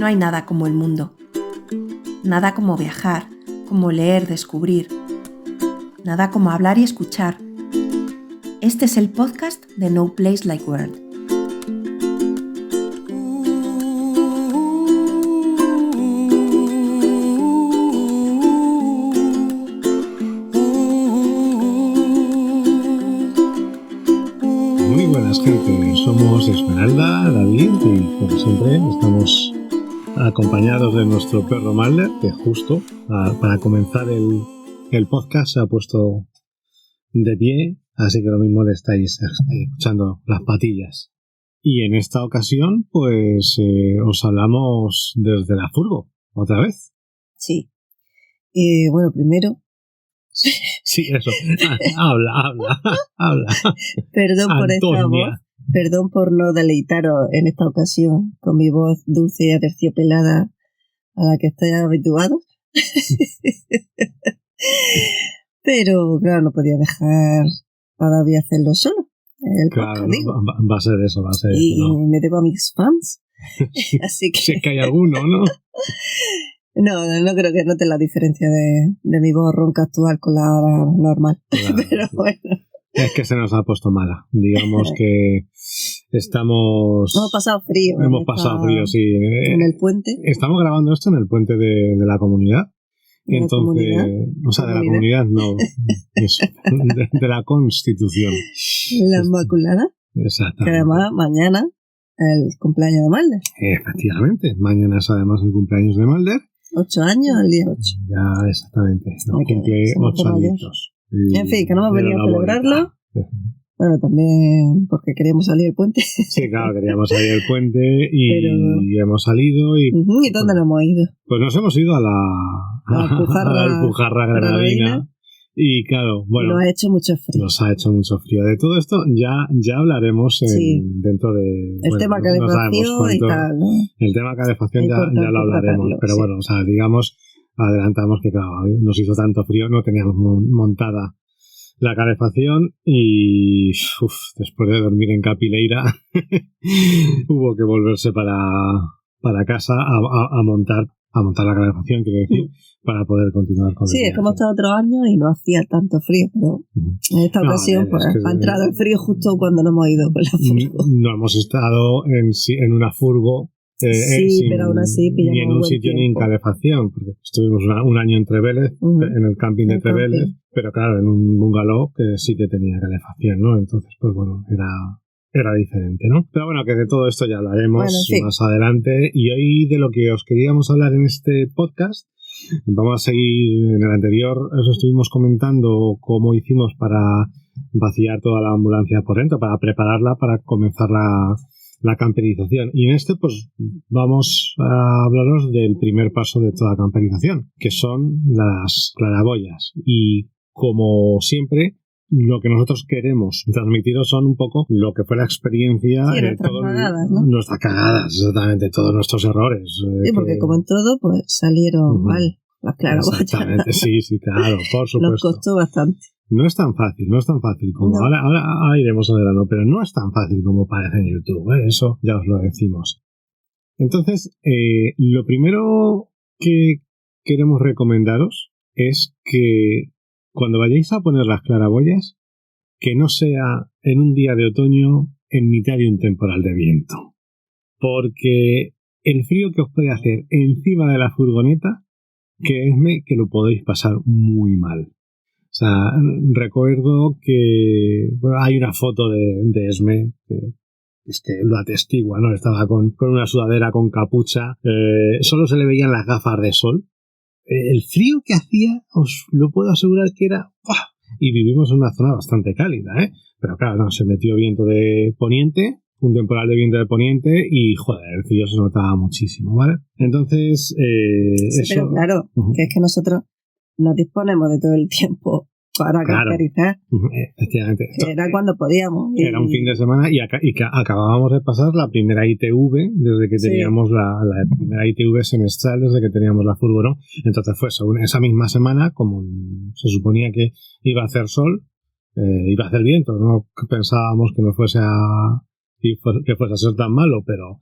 No hay nada como el mundo. Nada como viajar, como leer, descubrir. Nada como hablar y escuchar. Este es el podcast de No Place Like World. Muy buenas, gente. Somos Esmeralda, David y, como siempre, estamos acompañados de nuestro perro Mulder, que justo para comenzar el podcast se ha puesto de pie, así que lo mismo le estáis escuchando las patillas. Y en esta ocasión, pues, os hablamos desde la furgo, otra vez. Sí. Bueno, primero... Sí, eso. Habla. Perdón por esta voz. Perdón por no deleitaros en esta ocasión con mi voz dulce y aterciopelada a la que estáis habituados. Pero, claro, no podía dejar a David hacerlo solo. Claro, va a ser eso, y ¿no? me debo a mis fans. Así que... Si es que hay alguno, ¿no? No creo que noten la diferencia de mi voz ronca actual con la normal. Claro, pero sí. bueno. Es que se nos ha puesto mala. Digamos que estamos... Hemos pasado frío. Hemos pasado frío, sí. En el puente. Estamos grabando esto en el puente de la comunidad. Entonces, o sea, de la comunidad, no. Eso, de la Constitución. La Inmaculada. Exactamente. Que además mañana el cumpleaños de Mulder. Efectivamente. Mañana es además el cumpleaños de Mulder. 8 años, el día 8. Ya, exactamente. Nos cumple 8 añitos. En fin, que no hemos venido a celebrarlo. Bueno, también porque queríamos salir del puente. Sí, claro, queríamos salir del puente y hemos salido. ¿Y dónde nos hemos ido? Pues nos hemos ido a la Alpujarra granadina. Y claro, bueno. Y nos ha hecho mucho frío. Nos ha hecho mucho frío. De todo esto ya hablaremos dentro de... El tema calefacción y tal, ¿no? El tema calefacción ya lo hablaremos. Pero bueno, o sea, digamos, adelantamos que claro, nos hizo tanto frío, no teníamos montada la calefacción y después de dormir en Capileira hubo que volverse para casa a montar la calefacción, quiero decir, para poder continuar con el viaje. Es como estado otros años y no hacía tanto frío, pero en esta ocasión pues ha entrado el frío justo cuando nos hemos ido con la furgo. No hemos estado en una furgo pero aún así pillamos ni en un sitio ni en calefacción, porque estuvimos un año en Trevélez, en el camping de Trevélez, pero claro, en un bungalow que sí que tenía calefacción, ¿no? Entonces, pues bueno, era diferente, ¿no? Pero bueno, que de todo esto ya hablaremos más adelante. Y hoy de lo que os queríamos hablar en este podcast, vamos a seguir en el anterior, os estuvimos comentando cómo hicimos para vaciar toda la ambulancia por dentro, para prepararla para comenzar la camperización. Y en este, pues, vamos a hablaros del primer paso de toda camperización, que son las claraboyas. Y como siempre, lo que nosotros queremos transmitiros son un poco lo que fue la experiencia, nuestras cagadas, exactamente, todos nuestros errores. Sí, porque como en todo, pues salieron mal las claraboyas. Exactamente, sí, claro, por supuesto. Nos costó bastante. No es tan fácil como ahora iremos a verlo, pero no es tan fácil como parece en YouTube, eso ya os lo decimos. Entonces, lo primero que queremos recomendaros es que cuando vayáis a poner las claraboyas, que no sea en un día de otoño en mitad de un temporal de viento. Porque el frío que os puede hacer encima de la furgoneta, creedme que lo podéis pasar muy mal. O sea, recuerdo que hay una foto de Esme que es que lo atestigua, ¿no? Estaba con una sudadera con capucha, solo se le veían las gafas de sol. El frío que hacía, os lo puedo asegurar que era... ¡buah! Y vivimos en una zona bastante cálida, ¿eh? Pero claro, se metió viento de poniente, un temporal de viento de poniente y, joder, el frío se notaba muchísimo, ¿vale? Entonces, eso... Pero claro, que es que nosotros nos disponemos de todo el tiempo para camperizar. Efectivamente. Que era cuando podíamos. Era un fin de semana y acabábamos de pasar la primera ITV desde que teníamos la primera ITV semestral desde que teníamos la furgo, ¿no? Entonces fue esa misma semana, como se suponía que iba a hacer sol, iba a hacer viento, no pensábamos que no fuese que fuese a ser tan malo, pero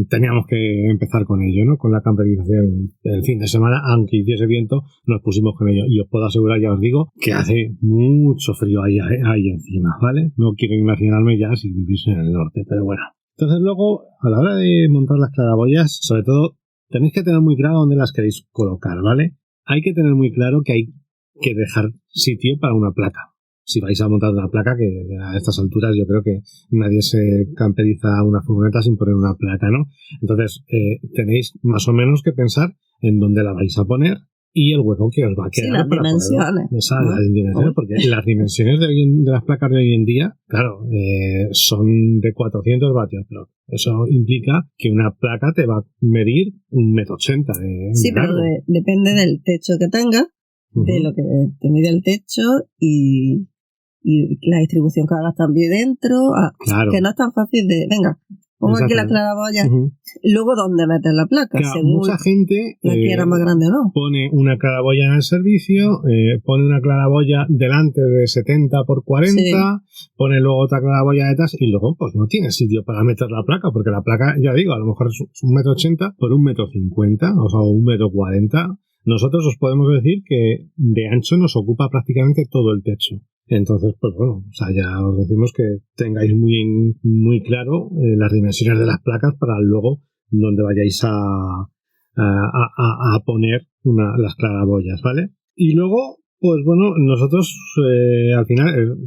teníamos que empezar con ello, ¿no? Con la camperización el fin de semana, aunque hiciese viento, nos pusimos con ello. Y os puedo asegurar, ya os digo, que hace mucho frío ahí encima, ¿vale? No quiero imaginarme ya si vivís en el norte, pero bueno. Entonces luego, a la hora de montar las claraboyas, sobre todo, tenéis que tener muy claro dónde las queréis colocar, ¿vale? Hay que tener muy claro que hay que dejar sitio para una placa. Si vais a montar una placa, que a estas alturas yo creo que nadie se camperiza una furgoneta sin poner una placa, ¿no? Entonces, tenéis más o menos que pensar en dónde la vais a poner y el hueco que os va a quedar. Sí, las dimensiones. Las dimensiones, porque las dimensiones de las placas de hoy en día, claro, son de 400 vatios, pero eso implica que una placa te va a medir 1,80 m. Sí, pero depende del techo que tengas, de lo que te mide el techo y la distribución que hagas también dentro, claro. Que no es tan fácil de, venga, pongo aquí la claraboya, luego dónde meter la placa, claro, según mucha gente la quiera más grande o no. Pone una claraboya en el servicio, pone una claraboya delante de 70 por 40, pone luego otra claraboya detrás y luego pues no tiene sitio para meter la placa, porque la placa, ya digo, a lo mejor es 1,80 m por 1,50 m, o sea, 1,40 m. Nosotros os podemos decir que de ancho nos ocupa prácticamente todo el techo. Entonces, pues bueno, o sea, ya os decimos que tengáis muy claro las dimensiones de las placas para luego donde vayáis a poner las claraboyas, ¿vale? Y luego, pues bueno, nosotros al final,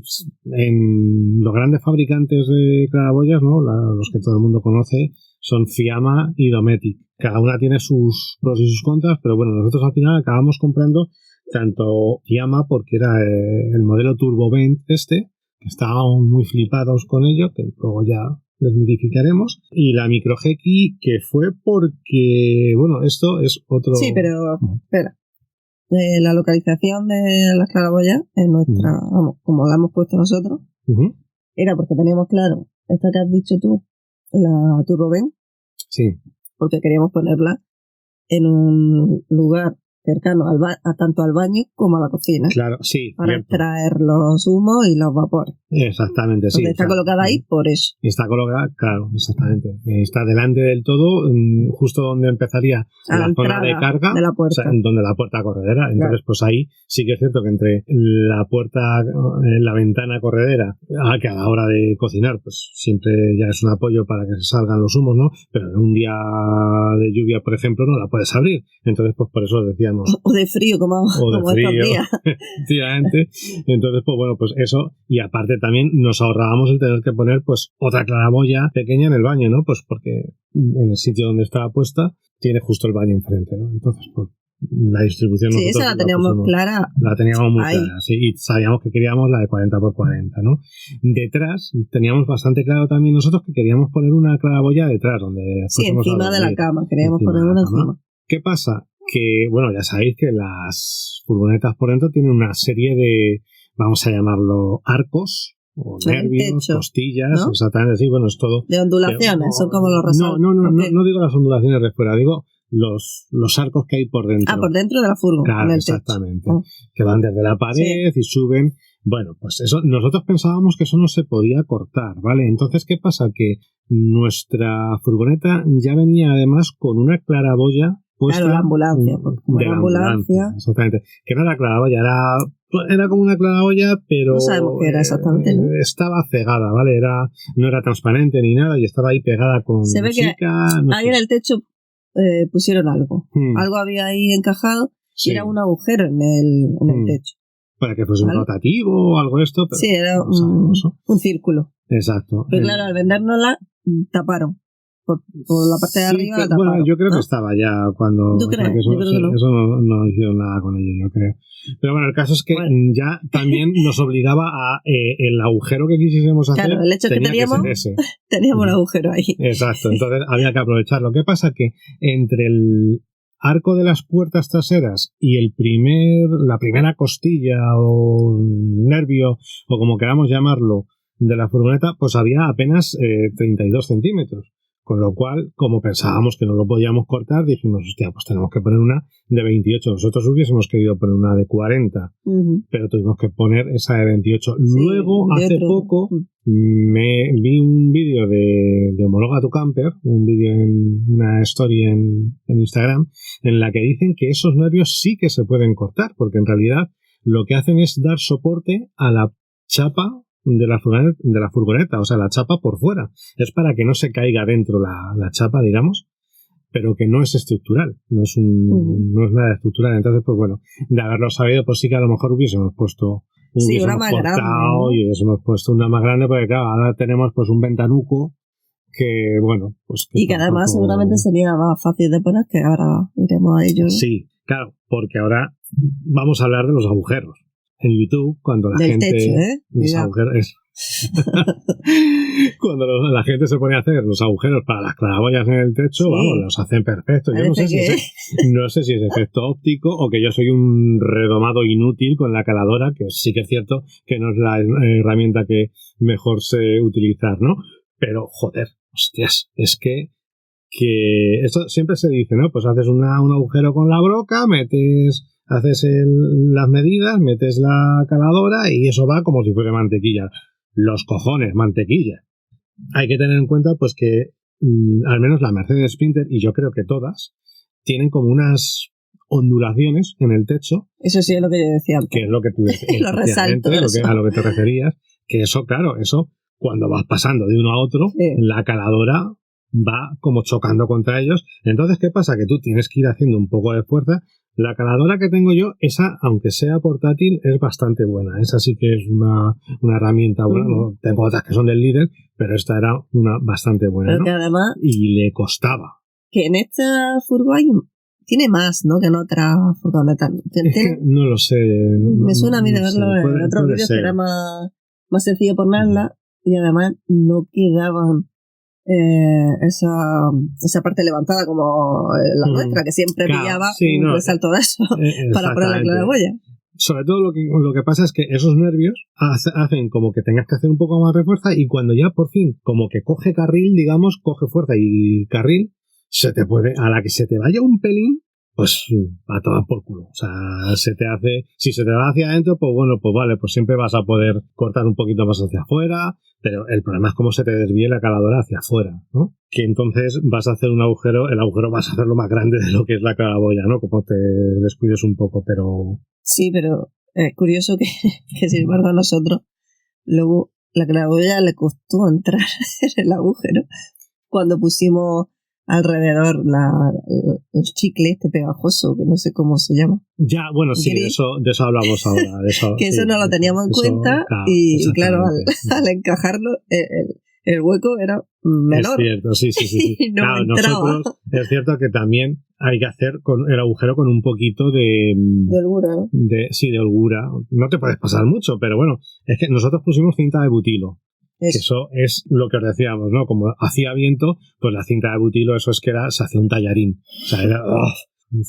en los grandes fabricantes de claraboyas, ¿no? Los que todo el mundo conoce, son Fiamma y Dometic. Cada una tiene sus pros y sus contras, pero bueno, nosotros al final acabamos comprando tanto Fiamma, porque era el modelo Turbovent que estábamos muy flipados con ello, que luego ya desmitificaremos, y la Microgecky, que fue porque, bueno, esto es otro... Sí, pero, espera, la localización de las claraboyas en nuestra, vamos, como la hemos puesto nosotros, era porque teníamos claro, esta que has dicho tú, la Turbovent, sí, porque queríamos ponerla en un lugar cercano tanto al baño como a la cocina. Claro, sí. Para extraer los humos y los vapores. Exactamente, sí. Entonces está colocada ahí por eso. Está colocada, claro, exactamente. Está delante del todo, justo donde empezaría la zona de carga, de la puerta. O sea, donde la puerta corredera. Entonces, pues ahí sí que es cierto que entre la puerta, la ventana corredera, que a la hora de cocinar, pues siempre ya es un apoyo para que se salgan los humos, ¿no? Pero en un día de lluvia, por ejemplo, no la puedes abrir. Entonces, pues por eso decía. O de frío, como estos días. Efectivamente. Entonces, pues bueno, pues eso. Y aparte también nos ahorrábamos el tener que poner pues otra claraboya pequeña en el baño, ¿no? Pues porque en el sitio donde estaba puesta tiene justo el baño enfrente, ¿no? Entonces, pues la distribución... Sí, esa la teníamos clara. La teníamos muy clara, sí. Y sabíamos que queríamos la de 40 por 40, ¿no? Detrás teníamos bastante claro también nosotros que queríamos poner una claraboya detrás, donde... Sí, encima de la cama. Queríamos poner una encima. ¿Qué pasa? Que, bueno, ya sabéis que las furgonetas por dentro tienen una serie de, vamos a llamarlo, arcos, o nervios, costillas, ¿no? Exactamente, sí, bueno, es todo. De ondulaciones, son como los resortes. No digo las ondulaciones de fuera, digo los arcos que hay por dentro. Por dentro de la furgoneta. Claro, exactamente. Que van desde la pared y suben. Bueno, pues eso, nosotros pensábamos que eso no se podía cortar, ¿vale? Entonces, ¿qué pasa? Que nuestra furgoneta ya venía además con una claraboya puesta. Claro, la ambulancia. De la ambulancia. Exactamente. Que no era claraboya, era como una claraboya, pero... No sabemos qué era exactamente, ¿no? Estaba cegada, ¿vale? No era transparente ni nada y estaba ahí pegada con Se ve que ahí en el techo pusieron algo. Algo había ahí encajado y era un agujero en el techo. Para que fuese un rotativo o algo de esto. Pero sí, era un círculo. Exacto. Pero claro, al vendérnosla taparon. Por la parte de arriba la taparon. Bueno, yo creo que estaba ya cuando... ¿Tú crees? Eso, yo creo que no. Eso no hicieron nada con ello, yo creo. Pero bueno, el caso es que ya también nos obligaba a el agujero que quisiésemos hacer. Claro, el hecho es que teníamos un agujero ahí. Exacto, entonces había que aprovecharlo. ¿Qué pasa? Que entre el arco de las puertas traseras y la primera costilla o nervio, o como queramos llamarlo, de la furgoneta, pues había apenas 32 centímetros. Con lo cual, como pensábamos que no lo podíamos cortar, dijimos, hostia, pues tenemos que poner una de 28. Nosotros hubiésemos querido poner una de 40, pero tuvimos que poner esa de 28. Sí, luego, hace poco, me vi un vídeo de Homologa tu Camper, un vídeo en una story en Instagram, en la que dicen que esos nervios sí que se pueden cortar, porque en realidad lo que hacen es dar soporte a la chapa de la furgoneta, o sea, la chapa por fuera. Es para que no se caiga dentro la chapa, digamos, pero que no es estructural, no es nada estructural. Entonces, pues bueno, de haberlo sabido, pues sí que a lo mejor hubiésemos puesto una más grande, ¿no? Y hubiésemos puesto una más grande, porque claro, ahora tenemos pues un ventanuco que, bueno, pues... y que además seguramente sería más fácil de poner, que ahora iremos a ello. Sí, claro, porque ahora vamos a hablar de los agujeros. En YouTube, cuando la gente... Techo, los agujeros... Cuando la gente se pone a hacer los agujeros para las claraboyas en el techo, sí, vamos, los hacen perfectos. Yo no sé si es efecto óptico o que yo soy un redomado inútil con la caladora, que sí que es cierto que no es la herramienta que mejor sé utilizar, ¿no? Pero, joder, hostias, es que esto siempre se dice, ¿no? Pues haces un agujero con la broca, haces las medidas, metes la caladora y eso va como si fuera mantequilla. Los cojones, mantequilla. Hay que tener en cuenta pues que al menos la Mercedes Sprinter, y yo creo que todas, tienen como unas ondulaciones en el techo. Eso sí es lo que yo decía antes. Que es lo que tú decías. Lo resalto. A lo que te referías. Que eso, claro, eso cuando vas pasando de uno a otro, sí, la caladora va como chocando contra ellos. Entonces, ¿qué pasa? Que tú tienes que ir haciendo un poco de fuerza. La caladora que tengo yo, esa, aunque sea portátil, es bastante buena. Esa sí que es una herramienta buena. No, tengo otras que son del líder, pero esta era una bastante buena, pero que además, y le costaba. Que en esta furgo tiene más, ¿no? Que en otra furgoneta. No lo sé. Me suena a mí de verlo en otros vídeos que era más sencillo ponerla, y además no quedaban esa parte levantada como la nuestra, que siempre pillaba un resalto de eso para poner la claraboya. Sobre todo lo que pasa es que esos nervios hacen como que tengas que hacer un poco más de fuerza, y cuando ya por fin como que coge carril, digamos, coge fuerza y carril, a la que se te vaya un pelín, pues a tomar por culo. O sea, si se te va hacia adentro, pues bueno, pues vale, pues siempre vas a poder cortar un poquito más hacia afuera, pero el problema es cómo se te desvíe la caladora hacia afuera, ¿no? Que entonces vas a hacer un agujero, el agujero vas a hacerlo más grande de lo que es la claraboya, ¿no? Como te descuides un poco, pero... Sí, pero es curioso que sin embargo a nosotros luego la claraboya le costó entrar en el agujero cuando pusimos alrededor el chicle este pegajoso, que no sé cómo se llama. Ya, bueno, sí, de eso hablamos ahora. Que eso no lo teníamos en cuenta, y claro, al encajarlo, el hueco era menor. Es cierto, sí. Y no claro, entraba. Nosotros, es cierto que también hay que hacer con el agujero con un poquito de holgura, ¿no? De holgura. No te puedes pasar mucho, pero bueno, es que nosotros pusimos cinta de butilo. Eso es lo que os decíamos, ¿no? Como hacía viento, pues la cinta de butilo, eso es que se hacía un tallarín. O sea,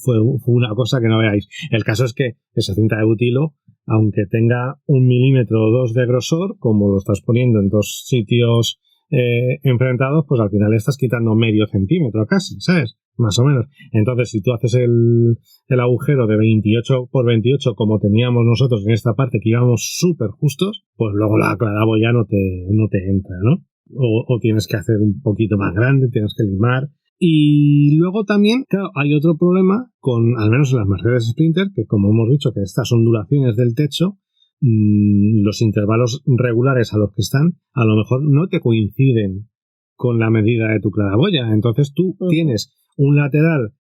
fue una cosa que no veáis. El caso es que esa cinta de butilo, aunque tenga 1 milímetro o 2 de grosor, como lo estás poniendo en 2 sitios enfrentados, pues al final estás quitando medio centímetro casi, ¿sabes? Más o menos. Entonces, si tú haces el agujero de 28 por 28 como teníamos nosotros en esta parte, que íbamos súper justos, pues luego la claraboya no te entra, ¿no? O tienes que hacer un poquito más grande, tienes que limar. Y luego también, claro, hay otro problema al menos en las Mercedes Sprinter, que como hemos dicho, que estas ondulaciones del techo, los intervalos regulares a los que están, a lo mejor no te coinciden con la medida de tu claraboya. Entonces tú tienes un lateral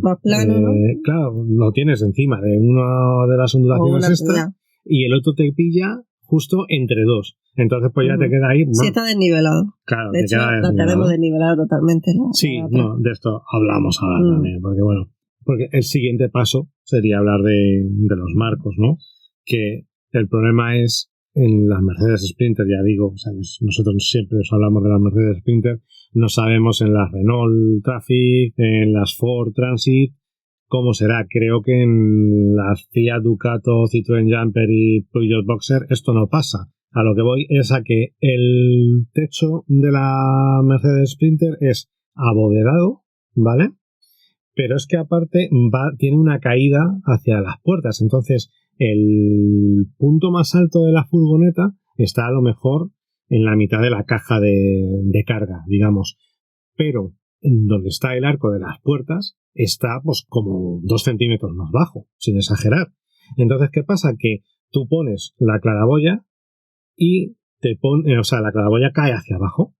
más plano, ¿no? Claro, lo tienes encima de una de las ondulaciones extra, y el otro te pilla justo entre dos. Entonces pues ya te queda ahí... Sí, está desnivelado. Claro, de hecho, la tenemos desnivelada totalmente, ¿no? Sí, de esto hablamos ahora también, porque el siguiente paso sería hablar de los marcos, ¿no? Que el problema es en las Mercedes Sprinter, ya digo, o sea, nosotros siempre os hablamos de las Mercedes Sprinter, no sabemos en las Renault Traffic, en las Ford Transit, cómo será. Creo que en las Fiat Ducato, Citroën Jumper y Peugeot Boxer esto no pasa. A lo que voy es a que el techo de la Mercedes Sprinter es abovedado, ¿vale? Pero es que aparte tiene una caída hacia las puertas. Entonces, el punto más alto de la furgoneta está a lo mejor en la mitad de la caja de carga, digamos. Pero donde está el arco de las puertas está pues como 2 centímetros más bajo, sin exagerar. Entonces, ¿qué pasa? Que tú pones la claraboya y la claraboya cae hacia abajo.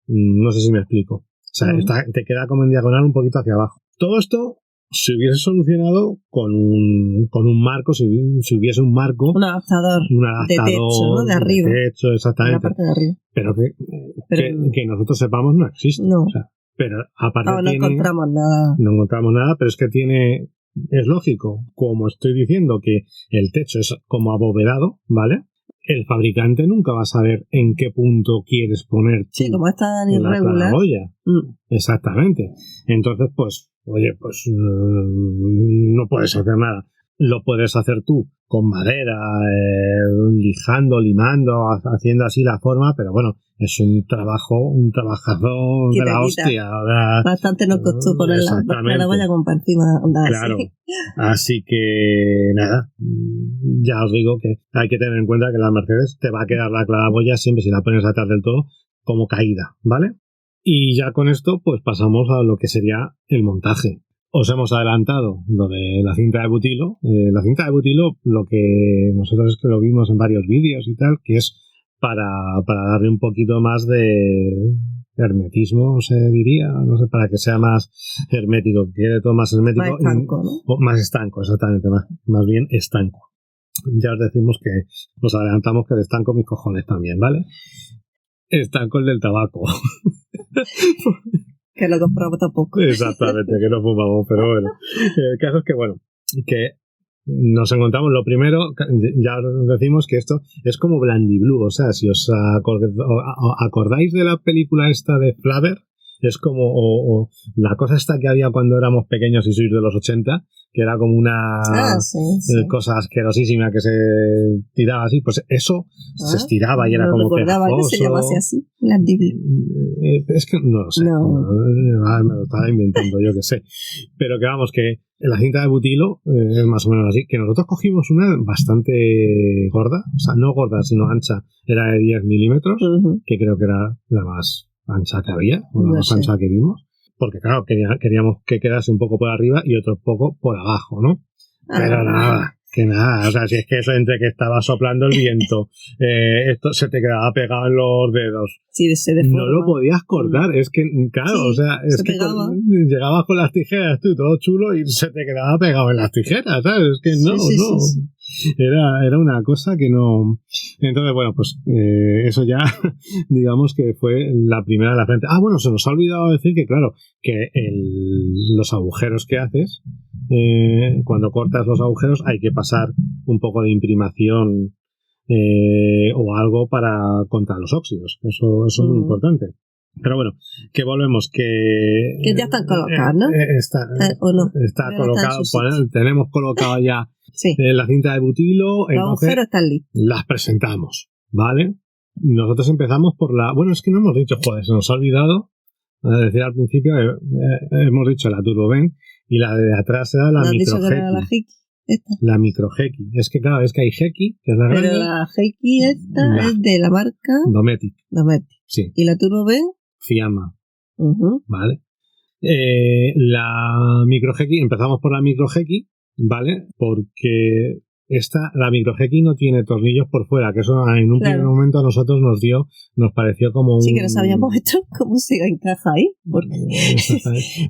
No sé si me explico. O sea, te queda como en diagonal un poquito hacia abajo. Todo esto se hubiese solucionado con un marco, si hubiese un marco. Un adaptador de techo, ¿no? De arriba. De techo, exactamente. La parte de arriba. Pero que nosotros sepamos no existe. No. O sea, pero aparte no encontramos nada. No encontramos nada, pero es que es lógico, como estoy diciendo, que el techo es como abovedado, ¿vale? El fabricante nunca va a saber en qué punto quieres poner como es tan irregular. Exactamente. Entonces, pues, oye, pues no puedes hacer nada. Lo puedes hacer tú con madera, lijando, limando, haciendo así la forma, pero bueno, es un trabajo, un trabajazo de la hostia. Bastante nos costó poner la claraboya como para encima. Claro. Así que, nada, ya os digo que hay que tener en cuenta que la Mercedes te va a quedar la claraboya siempre, si la pones atrás del todo, como caída, ¿vale? Y ya con esto, pues pasamos a lo que sería el montaje. Os hemos adelantado lo de la cinta de butilo. La cinta de butilo, lo que nosotros es que lo vimos en varios vídeos y tal, que es para darle un poquito más de hermetismo, se diría, no sé, para que sea más hermético, que quede todo más hermético. Más estanco, ¿no? Más estanco, exactamente, más bien estanco. Ya os decimos que nos adelantamos que de estanco mis cojones también, ¿vale? Estanco el del tabaco. Que lo compramos tampoco. Exactamente, que no fumamos, pero bueno. El caso es que, bueno, que nos encontramos lo primero, ya os decimos que esto es como Blandiblue, o sea, si os acordáis de la película esta de Flavor, es como o la cosa esta que había cuando éramos pequeños y sois de los 80, que era como una cosa asquerosísima que se tiraba así, pues eso se estiraba y era como recordaba pegajoso. Que se llamase así, Blandiblue. Es que no lo sé, me lo estaba inventando, yo que sé, pero que vamos, que la cinta de butilo es más o menos así, que nosotros cogimos una bastante gorda, o sea, no gorda, sino ancha, era de 10 milímetros, que creo que era la más ancha que había, o la más ancha que vimos, porque claro, queríamos que quedase un poco por arriba y otro poco por abajo, ¿no? Pero nada, o sea, si es que eso entre que estaba soplando el viento, esto se te quedaba pegado en los dedos. Sí, no lo podías cortar, es que, claro, o sea, es que llegabas con las tijeras, tú, todo chulo, y se te quedaba pegado en las tijeras, ¿sabes? Es que no. Era una cosa que no. Entonces, bueno, pues eso ya, digamos que fue la primera de la frente. Bueno, se nos ha olvidado decir que, claro, que los agujeros que haces, cuando cortas los agujeros, hay que pasar un poco de imprimación o algo contra los óxidos. Eso es muy importante. Pero bueno, que volvemos, que ya están colocados, ¿no? ¿O no? Está colocado, tenemos colocado ya la cinta de butilo. Los agujeros están listos. Las presentamos, ¿vale? Nosotros empezamos por bueno, es que no hemos dicho, se nos ha olvidado decir al principio, hemos dicho la Turboven y la de atrás era la Micro-Heki. La Micro-Heki. Es que claro, es que hay Heki, que es la grande. Pero la Heki esta es de la marca Dometic. Sí. ¿Y la Turboven? Fiamma. ¿Vale? La Micro-Heki, empezamos por la Micro-Heki, ¿vale? Porque la Micro-Heki no tiene tornillos por fuera, que eso en un primer momento a nosotros nos pareció como un... Sí, que no sabíamos esto, cómo se encaja ahí. Porque...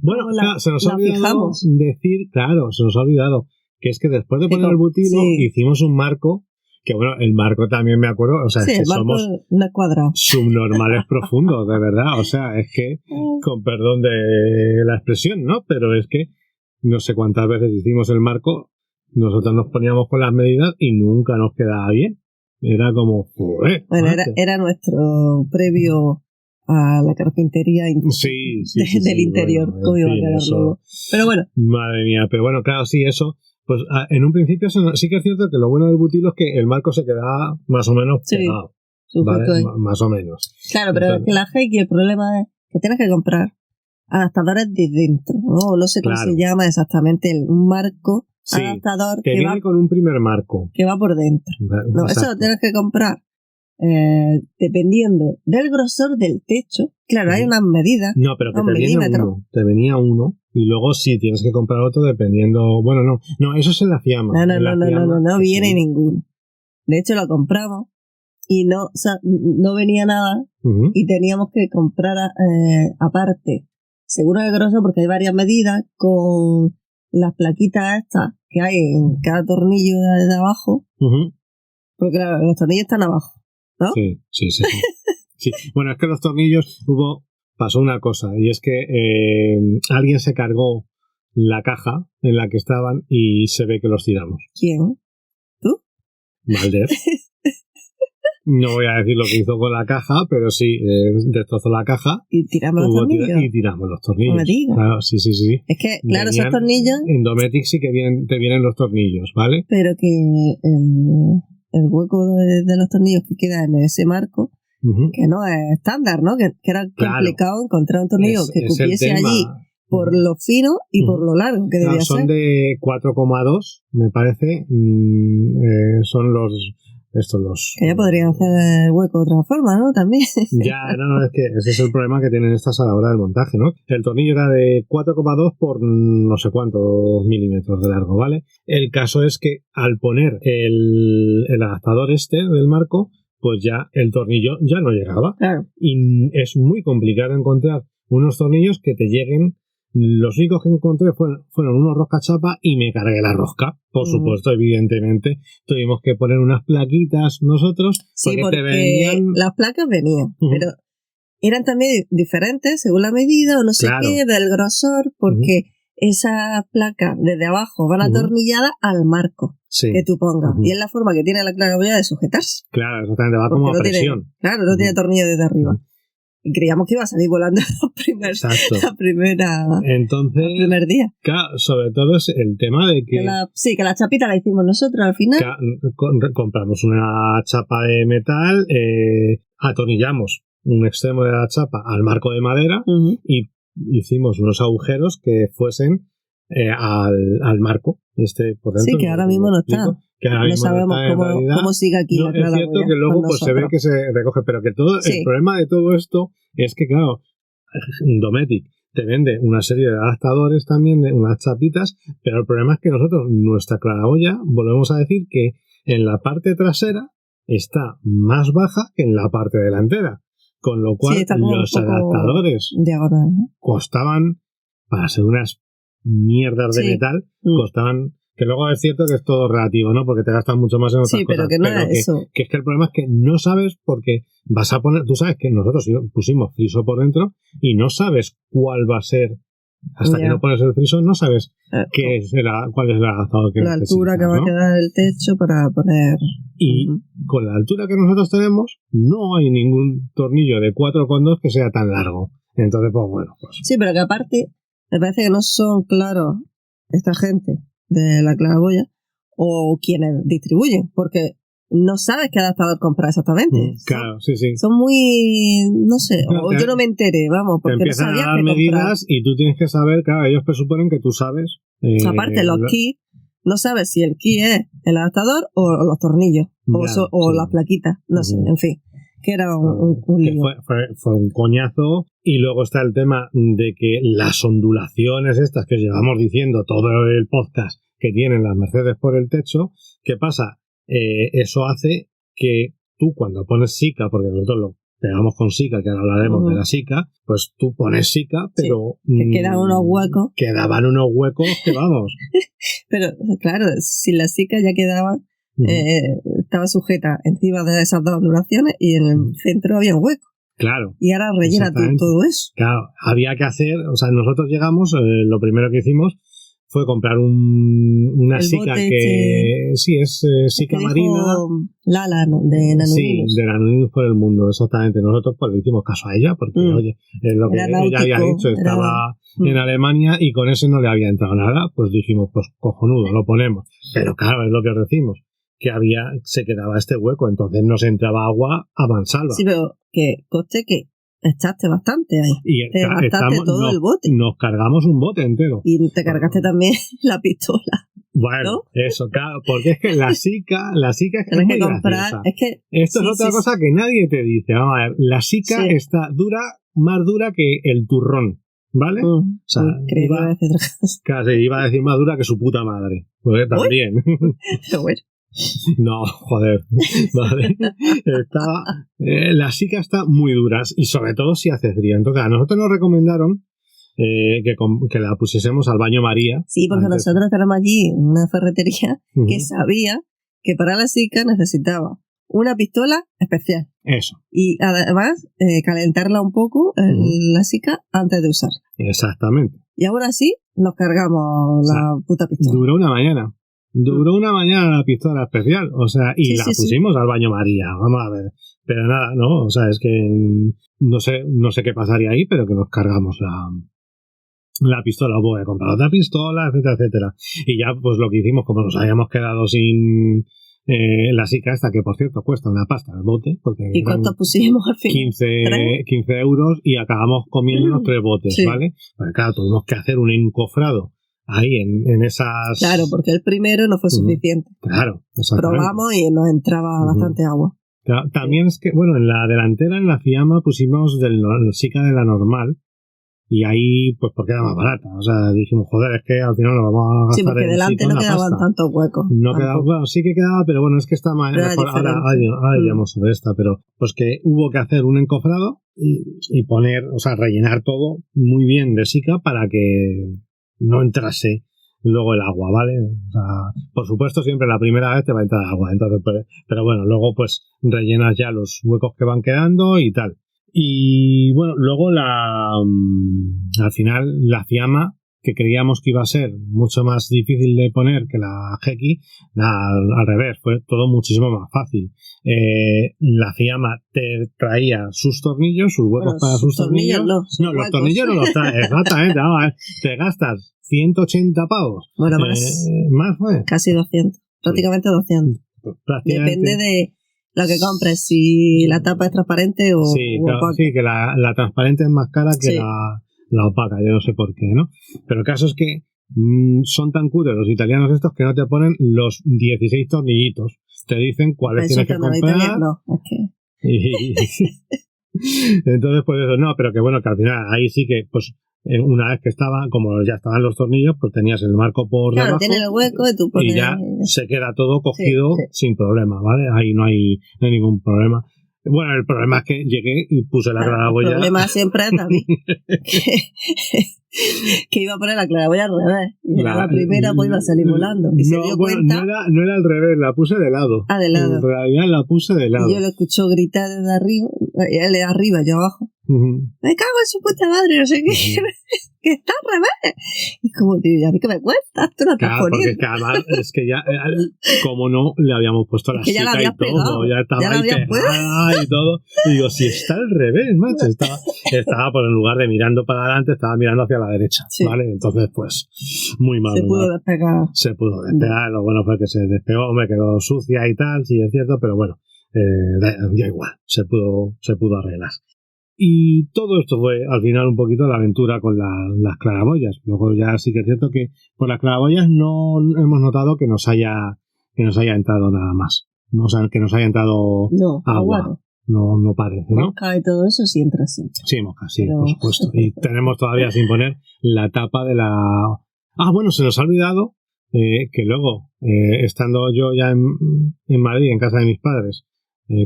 Bueno, se nos ha olvidado decir, se nos ha olvidado que es que después de poner el butilo hicimos un marco, que bueno, el marco también me acuerdo, o sea, es que somos subnormales profundos, de verdad, o sea, es que, con perdón de la expresión, ¿no? Pero es que no sé cuántas veces hicimos el marco, nosotros nos poníamos con las medidas y nunca nos quedaba bien. Era como, joder. Bueno, era nuestro previo a la carpintería del interior, bueno, cómo iba a quedar luego. Pero bueno. Madre mía, pero bueno, claro, sí, eso. Pues en un principio sí que es cierto que lo bueno del butilo es que el marco se quedaba más o menos pegado. ¿vale? Más o menos. Claro, pero entonces, es que la Heikki el problema es que tienes que comprar adaptadores de dentro, ¿no? No sé cómo se llama exactamente, un marco adaptador que viene con un primer marco. Que va por dentro. No, eso lo tienes que comprar dependiendo del grosor del techo. Claro, hay unas medidas. No, pero que te venía uno y luego sí tienes que comprar otro dependiendo. Bueno, no, eso es en la Fiamma. No viene ninguno. De hecho, lo compramos y no venía nada y teníamos que comprar aparte, según el grosor, porque hay varias medidas con las plaquitas estas que hay en cada tornillo de abajo. Porque claro, los tornillos están abajo, ¿no? Sí. Sí. Bueno, es que los tornillos pasó una cosa, y es que alguien se cargó la caja en la que estaban y se ve que los tiramos. ¿Quién? ¿Tú? Valder. No voy a decir lo que hizo con la caja, pero sí, destrozó la caja. ¿Y tiramos los tornillos? Y tiramos los tornillos. No me digas. Claro, sí. Es que, claro, esos tornillos... En Dometic sí que te vienen los tornillos, ¿vale? Pero que el hueco de los tornillos que queda en ese marco, que no es estándar, ¿no? Que era complicado encontrar un tornillo que cupiese allí por lo fino y por lo largo que debía ser. Son de 4,2, me parece. Son los... Que ya podrían hacer el hueco de otra forma, ¿no? También. Ya, no, es que ese es el problema que tienen estas a la hora del montaje, ¿no? El tornillo era de 4,2 por no sé cuántos milímetros de largo, ¿vale? El caso es que al poner el adaptador del marco, pues ya el tornillo ya no llegaba. Claro. Y es muy complicado encontrar unos tornillos que te lleguen. Los únicos que encontré fueron unos roscachapa y me cargué la rosca. Por supuesto, evidentemente, tuvimos que poner unas plaquitas nosotros. Sí, porque las placas venían, pero eran también diferentes según la medida o no sé qué, del grosor, porque esas placas desde abajo van atornilladas al marco que tú pongas. Y es la forma que tiene la claraboya de sujetarse. Claro, exactamente, va como a presión. No tiene tornillo desde arriba. Y creíamos que iba a salir volando el primer día. Claro, sobre todo es el tema de que... que la chapita la hicimos nosotros al final. Compramos una chapa de metal, atornillamos un extremo de la chapa al marco de madera y hicimos unos agujeros que fuesen al marco por dentro. Sí, que ahora mismo no está. No sabemos cómo sigue aquí la claraboya. Es cierto que luego pues se ve que se recoge, pero que el problema de todo esto es que, claro, Dometic te vende una serie de adaptadores también, de unas chapitas, pero el problema es que nosotros, nuestra claraboya, volvemos a decir que en la parte trasera está más baja que en la parte delantera, con lo cual los adaptadores diagonal, ¿no? Costaban, para ser unas mierdas de metal, costaban... Que luego es cierto que es todo relativo, ¿no? Porque te gastas mucho más en otras cosas. Pero que no es eso. Que es que el problema es que no sabes porque vas a poner... Tú sabes que nosotros pusimos friso por dentro y no sabes cuál va a ser... Hasta que no pones el friso no sabes cuál es el adaptador que necesitas. La altura que va a quedar el techo para poner... Y con la altura que nosotros tenemos no hay ningún tornillo de 4,2 que sea tan largo. Entonces, pues bueno. Sí, pero que aparte me parece que no son claros esta gente de la claraboya o quienes distribuyen, porque no sabes qué adaptador comprar exactamente. Claro, sí. Son muy, no sé, yo no me enteré, vamos, porque te empiezan no sabía a dar medidas y tú tienes que saber, claro, ellos presuponen que tú sabes. Aparte, los kits, no sabes si el kit es el adaptador o los tornillos, o las plaquitas, no sé, en fin. Que era un lío. Fue un coñazo. Y luego está el tema de que las ondulaciones estas que llevamos diciendo todo el podcast que tienen las Mercedes por el techo, ¿qué pasa? Eso hace que tú cuando pones Sika, porque nosotros lo pegamos con Sika, que ahora hablaremos de la Sika, pues tú pones Sika, pero... que quedaban unos huecos. Quedaban unos huecos que vamos. Pero claro, si la Sika ya quedaba... estaba sujeta encima de esas dos ondulaciones y en el centro había un hueco. Claro. Y ahora rellena todo eso. Claro, había que hacer, nosotros llegamos, lo primero que hicimos fue comprar una Sika que sí es Sika marina. Lala, ¿no? De Nanolinux. Sí, de Nanolinux por el mundo, exactamente. Nosotros pues le hicimos caso a ella porque, oye, es lo que ella había dicho, estaba en Alemania y con ese no le había entrado nada, pues dijimos, pues cojonudo, lo ponemos. Pero claro, es lo que os decimos. que se quedaba este hueco, entonces nos entraba agua a mansalva. Sí, pero que coste que echaste bastante ahí. Y te gastaste todo el bote. Nos cargamos un bote entero. Y te cargaste también la pistola. Bueno, ¿no? Eso, claro, porque es que la Sica es muy graciosa. Esto es otra cosa que nadie te dice. Vamos a ver, la Sica está más dura que el turrón, ¿vale? O sea, iba a decir más dura que su puta madre. Pues también. Pero bueno. No, joder. Vale. La Sica está muy dura y sobre todo si hace frío. Entonces, a nosotros nos recomendaron que la pusiésemos al baño María. Sí, porque nosotros tenemos allí una ferretería que sabía que para la Sica necesitaba una pistola especial. Eso. Y además calentarla un poco la Sica antes de usarla. Exactamente. Y ahora sí nos cargamos la puta pistola. Duró una mañana la pistola especial, o sea, y la pusimos al baño María, vamos a ver. Pero nada, no, o sea, es que no sé qué pasaría ahí, pero que nos cargamos la pistola. Voy a comprar otra pistola, etcétera, etcétera. Y ya, pues lo que hicimos, como nos habíamos quedado sin la Sica esta, que por cierto cuesta una pasta el bote. Porque ¿y cuánto pusimos al final? 15 euros y acabamos comiéndonos 3 botes, ¿vale? Pues claro, tuvimos que hacer un encofrado ahí en esas... Claro, porque el primero no fue suficiente. Claro, probamos y nos entraba bastante agua. Claro, también es que, bueno, en la delantera, en la Fiamma, pusimos Sica de la normal y ahí, pues porque era más barata. O sea, dijimos, joder, es que al final nos vamos a gastar. Sí, porque delante no quedaban tantos huecos. No quedaba, bueno, sí que quedaba, pero bueno, es que está mejor. Ahora iríamos sobre esta, pero pues que hubo que hacer un encofrado y poner, o sea, rellenar todo muy bien de Sica para que no entrase luego el agua, ¿vale? O sea, por supuesto siempre la primera vez te va a entrar agua, entonces, pero bueno, luego pues rellenas ya los huecos que van quedando y tal. Y bueno, luego al final la Fiamma, que creíamos que iba a ser mucho más difícil de poner que la Heki, al revés, fue todo muchísimo más fácil. La Fiamma te traía sus tornillos, sus huecos para sus tornillos. No, los tornillos no los trae, exactamente. Te gastas 180 pavos. Bueno, más fue. Casi 200, prácticamente 200. Pues prácticamente. Depende de lo que compres, si la tapa es transparente o opaca. Sí, que la transparente es más cara que la opaca, yo no sé por qué, ¿no? Pero el caso es que son tan cutres los italianos estos que no te ponen los 16 tornillitos. Te dicen cuáles tienes que comprar. No, es que... Entonces, pues eso, no, pero que bueno, que al final ahí sí que, pues, una vez que como ya estaban los tornillos, pues tenías el marco por debajo. Tiene el hueco y tú pones... Y ya se queda todo cogido sin problema, ¿vale? Ahí no hay ningún problema. Bueno, el problema es que llegué y puse la claraboya. El problema siempre es David que iba a poner la claraboya al revés. Y la primera pues iba a salir volando. Y se dio cuenta. No era al revés, la puse de lado. Ah, de lado. En realidad la puse de lado. Y yo lo escucho gritar desde arriba. Él de arriba, yo abajo. Me cago en su puta madre, no sé qué. Que está al revés. Y como, tío, ¿a mí qué me cuesta? Tú no estás poniendo. Porque además es que ya, como no le habíamos puesto la Sica y todo, pegado. Ya estaba ahí pegada y todo. Y digo, si está al revés, macho. Estaba por el lugar de mirando para adelante, estaba mirando hacia la derecha, ¿vale? Entonces, pues, muy mal. Se pudo despegar. Lo bueno fue que se despegó, me quedó sucia y tal, sí es cierto, pero bueno, ya igual, se pudo arreglar. Y todo esto fue al final un poquito la aventura con las claraboyas. Luego ya sí que es cierto que por las claraboyas no hemos notado que nos haya entrado nada más. O sea, que nos haya entrado agua. No parece, ¿no? Mosca y todo eso sí entra así. Sí, mosca, sí, pero... por supuesto. Y tenemos todavía sin poner la tapa de la... Ah, bueno, se nos ha olvidado que luego, estando yo ya en Madrid, en casa de mis padres,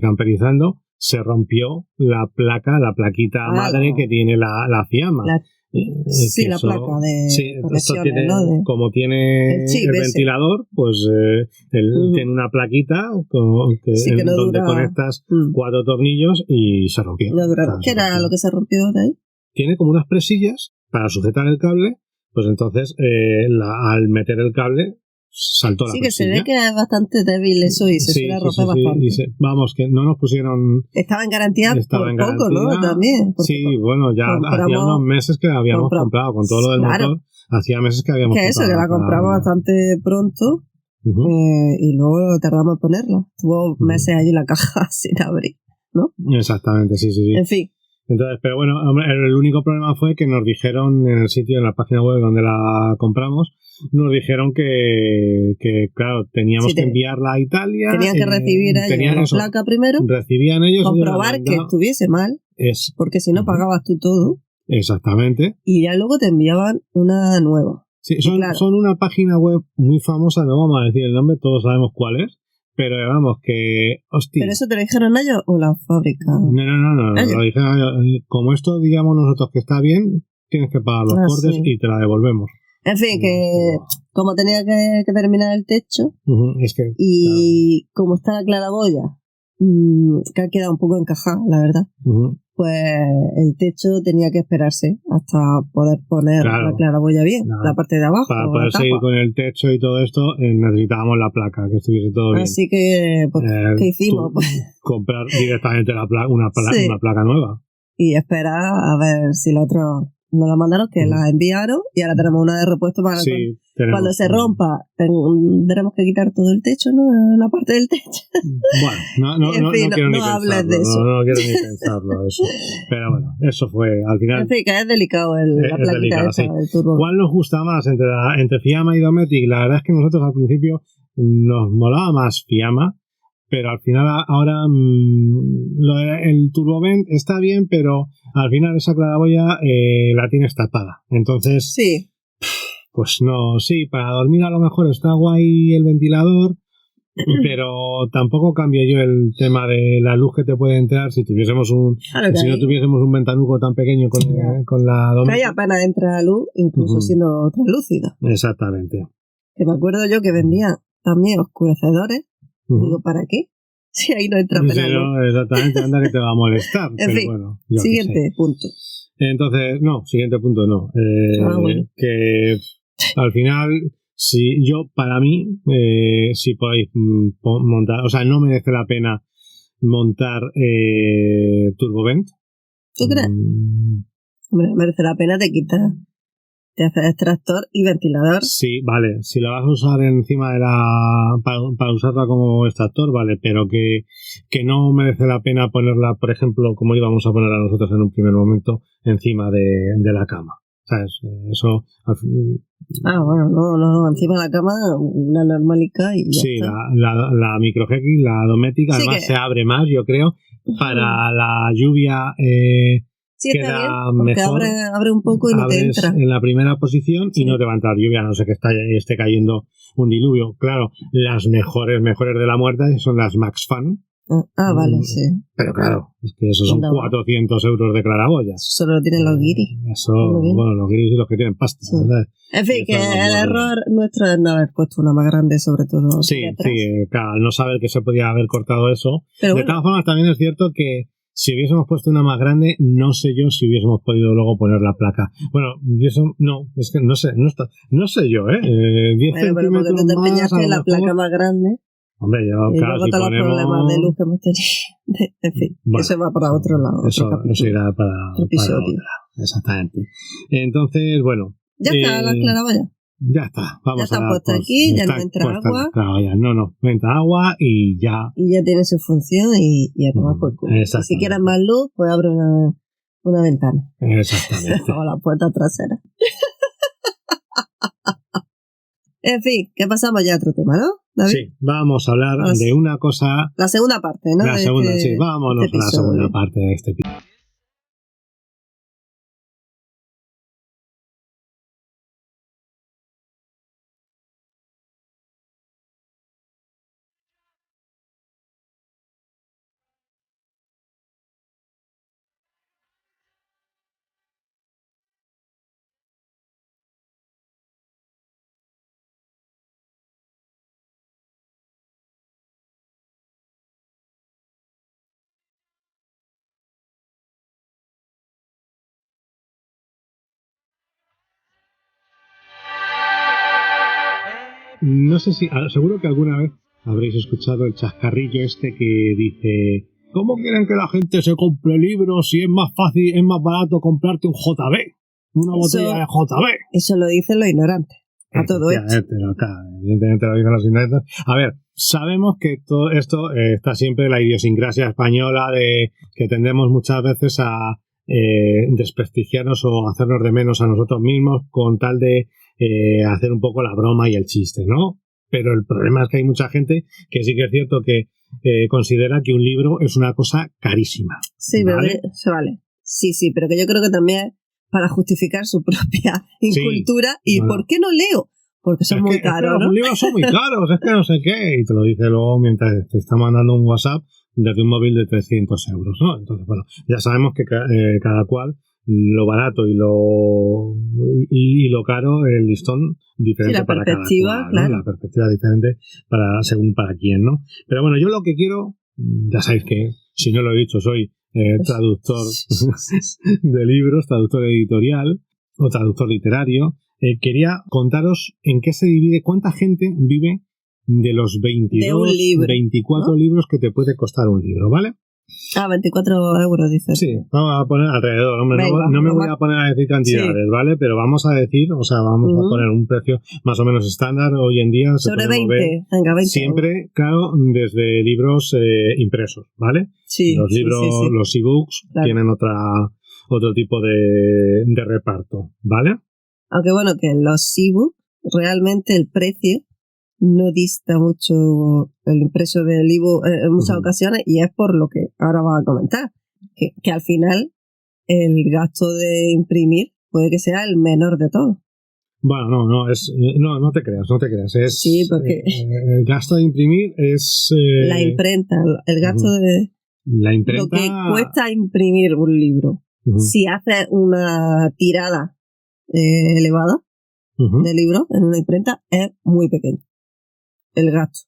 camperizando, se rompió la plaquita madre que tiene la Fiamma. La placa de esto tiene, ¿no? Como tiene el ventilador, pues tiene una plaquita donde conectas 4 tornillos y se rompió. ¿Qué era lo que se rompió de ahí? Tiene como unas presillas para sujetar el cable, pues entonces al meter el cable saltó la presilla. Sí, que se ve que es bastante débil eso y se suele romper bastante. Vamos, que no nos pusieron... Estaba en garantía por poco, ¿no? También. Sí, bueno, ya hacía unos meses que habíamos comprado con todo lo del motor. Hacía meses que habíamos comprado. Que la compramos bastante pronto y luego tardamos en ponerla. Estuvo meses allí en la caja sin abrir, ¿no? Exactamente, sí. En fin. Entonces, pero bueno, el único problema fue que nos dijeron en el sitio, en la página web donde la compramos, nos dijeron que claro, teníamos que enviarla a Italia. Tenían que recibir ellos la placa primero. Recibían ellos. Comprobar que estuviese mal. Porque si no pagabas tú todo. Exactamente. Y ya luego te enviaban una nueva. Sí, son una página web muy famosa, no vamos a decir el nombre, todos sabemos cuál es. Pero vamos, que... Hostia. ¿Pero eso te lo dijeron ellos o la fábrica? No, lo dijeron ellos. Como esto digamos nosotros que está bien, tienes que pagar los cortes y te la devolvemos. En fin, que como tenía que terminar el techo, es que, y como está la claraboya, que ha quedado un poco encajada, la verdad, pues el techo tenía que esperarse hasta poder poner la claraboya bien, la parte de abajo. Para poder seguir con el techo y todo esto, necesitábamos la placa, que estuviese todo bien. Así que, pues, ¿qué hicimos? Comprar directamente una placa nueva. Y esperar a ver si la otra nos la mandaron, que la enviaron, y ahora tenemos una de repuesto para cuando se rompa, tendremos que quitar todo el techo, ¿no? La parte del techo. Bueno, no quiero ni hables de eso. No quiero ni pensarlo eso. Pero bueno, eso fue al final. En fin, que es delicado la plaquita esa del turbo. ¿Cuál nos gusta más entre Fiamma y Dometic? La verdad es que nosotros al principio nos molaba más Fiamma, pero al final ahora el Turbovent está bien, pero al final esa claraboya la tienes tapada. Entonces, sí. Pues no, sí, para dormir a lo mejor está guay el ventilador, pero tampoco cambio yo el tema de la luz que te puede entrar si tuviésemos si no tuviésemos un ventanuco tan pequeño con la Dometic. Que apenas entra la luz, incluso siendo translúcida. Exactamente. Que me acuerdo yo que vendía también oscurecedores. Digo, ¿para qué? Si ahí no entra apenas luz. No, exactamente, anda que te va a molestar. En pero fin, bueno, siguiente punto. Entonces, siguiente punto no. Bueno. Que al final, para mí, si podéis montar, o sea, no merece la pena montar Turbovent. ¿Tú crees? Hombre, merece la pena, te haces extractor y ventilador. Sí, vale. Si la vas a usar encima de para usarla como extractor, vale, pero que no merece la pena ponerla, por ejemplo, como íbamos a ponerla nosotros en un primer momento, encima de la cama. ¿Sabes? Eso. Bueno, no, encima de la cama, una normalica y ya sí, está. la Micro GX, la Dometic, además se abre más, yo creo, para la lluvia. Sí, está bien, porque mejor, abre un poco y no te entra. En la primera posición y no te va a entrar lluvia, a no ser que esté cayendo un diluvio. Claro, las mejores de la muerte son las Max Fan. Vale, sí. Pero claro, es que esos son 400 euros de claraboya. Solo lo tienen los guiris. Los guiris y los que tienen pasta. Sí. En fin, que el error nuestro es no haber puesto una más grande, sobre todo. Sí, claro, al no saber que se podía haber cortado eso. Pero de todas formas, también es cierto que si hubiésemos puesto una más grande, no sé yo si hubiésemos podido luego poner la placa. Bueno, es que no sé yo, 10 pero porque tú te empeñaste en la placa más grande. Hombre, y claro, luego todos los problemas de luz que hemos tenido. En fin, eso va para otro lado. Eso irá para episodio. Exactamente. Entonces, bueno. Ya está la claraboya. Ya está. Vamos ya está puesta aquí, ya no entra agua. No entra agua y ya. Y ya tiene su función y a tomar por culo. Y si quieres más luz, pues abre una ventana. Exactamente. O la puerta trasera. En fin, que pasamos ya a otro tema, ¿no, David? Sí, vamos a hablar de una cosa. La segunda parte, ¿no? La segunda, sí, vámonos a la segunda parte de este episodio. No sé si, seguro que alguna vez habréis escuchado el chascarrillo este que dice: ¿cómo quieren que la gente se compre libros si es más fácil, es más barato comprarte un JB? Una botella de JB. Eso lo dicen los ignorantes. a todo esto. Evidentemente lo dicen los ingleses. A ver, sabemos que todo esto está siempre la idiosincrasia española de que tendemos muchas veces a desprestigiarnos o hacernos de menos a nosotros mismos con tal de hacer un poco la broma y el chiste, ¿no? Pero el problema es que hay mucha gente que sí que es cierto que considera que un libro es una cosa carísima. Sí, ¿vale? Pero se vale. Sí, pero que yo creo que también para justificar su propia incultura y ¿por qué no leo? Porque son muy caros, ¿no? Los libros son muy caros, es que no sé qué, y te lo dice luego mientras te está mandando un WhatsApp desde un móvil de 300 euros, ¿no? Entonces, bueno, ya sabemos que cada cual, lo barato y lo caro, el listón diferente la para perspectiva, cada cual, ¿no? claro. La perspectiva diferente según para quién, ¿no? Pero bueno, yo lo que quiero, ya sabéis que, si no lo he dicho, soy traductor de libros, traductor editorial o traductor literario. Quería contaros en qué se divide, cuánta gente vive de los 24 libros que te puede costar un libro, ¿vale? 24 euros, dices. Sí, vamos a poner alrededor. Hombre, venga, no me voy a poner a decir cantidades, ¿vale? Pero vamos a decir, o sea, vamos a poner un precio más o menos estándar hoy en día. Sobre 20, venga, 20. Siempre, claro, desde libros impresos, ¿vale? Sí. Los libros, los ebooks, claro, tienen otro tipo de reparto, ¿vale? Aunque bueno, que en los ebooks realmente el precio no dista mucho el impreso del ebook en muchas ocasiones, y es por lo que ahora vas a comentar, que al final el gasto de imprimir puede que sea el menor de todos. Bueno, no te creas. Sí, porque el gasto de imprimir es la imprenta, el gasto de la imprenta, lo que cuesta imprimir un libro. Si haces una tirada elevada de libros en una imprenta, es muy pequeño el gasto.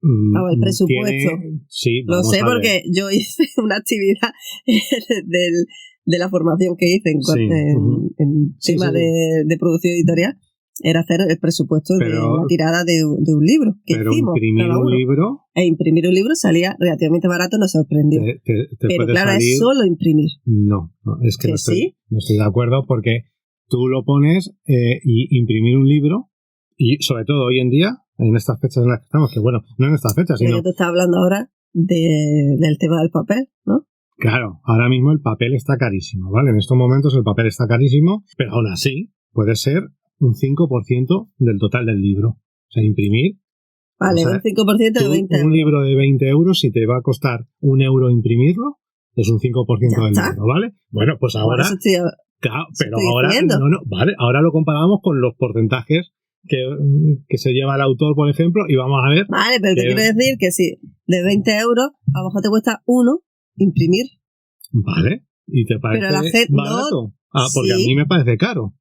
El presupuesto. Sí, lo sé porque yo hice una actividad de la formación que hice en tema de producción editorial. Era hacer el presupuesto de la tirada de un libro. Pero imprimir un libro. Imprimir un libro salía relativamente barato, nos sorprendió. Pero claro, es solo imprimir. No, es que no estoy de acuerdo, porque tú lo pones y imprimir un libro, y sobre todo hoy en día, en estas fechas en las que estamos, que bueno, no en estas fechas, sino... Pero tú estás hablando ahora del tema del papel, ¿no? Claro, ahora mismo el papel está carísimo, ¿vale? En estos momentos el papel está carísimo, pero aún así puede ser un 5% del total del libro. O sea, imprimir... Vale, un 5% de 20 euros. Un libro de 20 euros, si te va a costar €1 imprimirlo, es un 5% del libro, ¿vale? Bueno, pues ahora... Claro, pero ahora... Vale, ahora lo comparamos con los porcentajes que se lleva el autor, por ejemplo, y vamos a ver... Vale, pero te quiero decir que si de 20 euros, a lo mejor te cuesta 1 imprimir. Vale, ¿y te parece barato? Porque a mí me parece caro.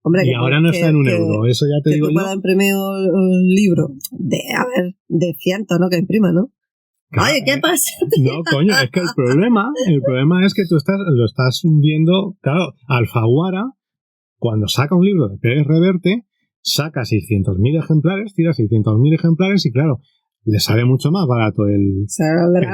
Hombre, y ahora no está en €1, eso ya te digo yo. Para imprimir un libro de cientos, ¿no? Que imprima, ¿no? Claro, oye, ¿qué pasa? No, coño, es que el problema es que tú lo estás viendo, claro, Alfaguara, cuando saca un libro de Pérez Reverte, saca 600.000 ejemplares, tira 600.000 ejemplares y claro, le sale mucho más barato pero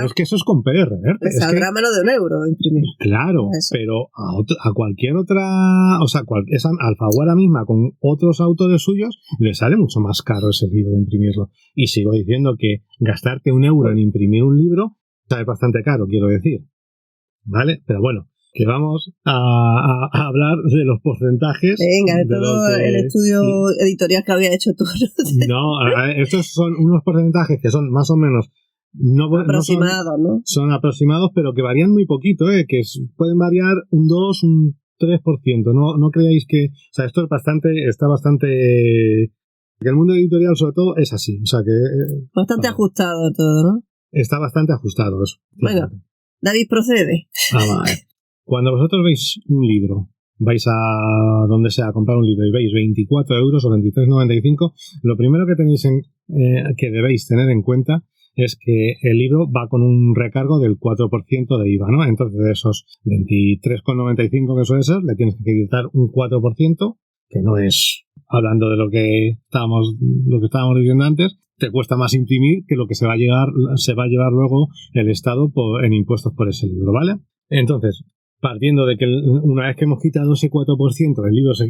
es que eso es con Pérez Reverte. Saldrá menos de €1 imprimir. Claro, pero a cualquier otra, o sea, esa Alfaguara misma con otros autores suyos, le sale mucho más caro ese libro de imprimirlo. Y sigo diciendo que gastarte €1 en imprimir un libro sale bastante caro, quiero decir. ¿Vale? Pero bueno, que vamos a hablar de los porcentajes. Venga, de todo el estudio editorial que había hecho tú. No, estos son unos porcentajes que son más o menos aproximados, ¿no? Son aproximados, pero que varían muy poquito, que pueden variar un 2, un 3%. No creáis que... O sea, esto está bastante... Que el mundo editorial, sobre todo, es así. O sea, que... Bastante ajustado todo, ¿no? Está bastante ajustado eso. Venga, David, procede. Vale. Cuando vosotros veis un libro, vais a donde sea a comprar un libro y veis 24 euros o 23,95, lo primero que tenéis que debéis tener en cuenta es que el libro va con un recargo del 4% de IVA, ¿no? Entonces, de esos 23,95 que suele ser, le tienes que quitar un 4%, que no es, hablando de lo que estábamos diciendo antes, te cuesta más imprimir que lo que se va a llevar luego el Estado en impuestos por ese libro, ¿vale? Entonces, partiendo de que una vez que hemos quitado ese 4%, el libro se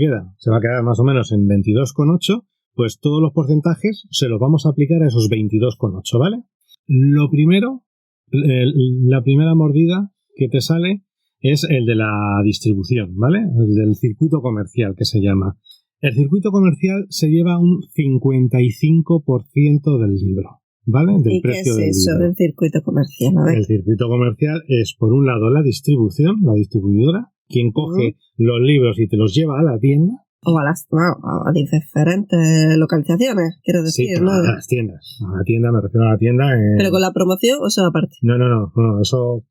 va a quedar más o menos en 22,8, pues todos los porcentajes se los vamos a aplicar a esos 22,8, ¿vale? Lo primero, la primera mordida que te sale es el de la distribución, ¿vale? El del circuito comercial, que se llama. El circuito comercial se lleva un 55% del libro, ¿vale? Del precio del libro. ¿Y qué es eso del circuito comercial? A ver. El circuito comercial es, por un lado, la distribución, la distribuidora, quien coge los libros y te los lleva a la tienda. O a diferentes localizaciones, quiero decir, sí, ¿no? A las tiendas. A la tienda, me refiero a la tienda. ¿Pero con la promoción o eso aparte? No, eso,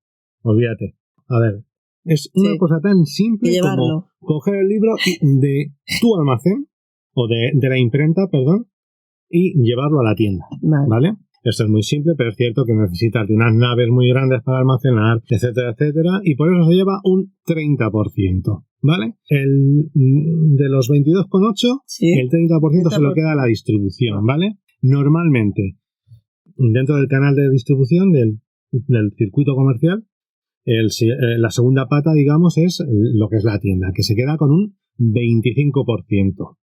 olvídate. A ver, es una cosa tan simple como coger el libro de tu almacén, o de la imprenta, perdón, y llevarlo a la tienda, ¿vale? Esto es muy simple, pero es cierto que necesitas de unas naves muy grandes para almacenar, etcétera, etcétera, y por eso se lleva un 30%, ¿vale? De los 22,8, el 30% se lo queda a la distribución, ¿vale? Normalmente, dentro del canal de distribución del circuito comercial, la segunda pata, digamos, es lo que es la tienda, que se queda con un 25%.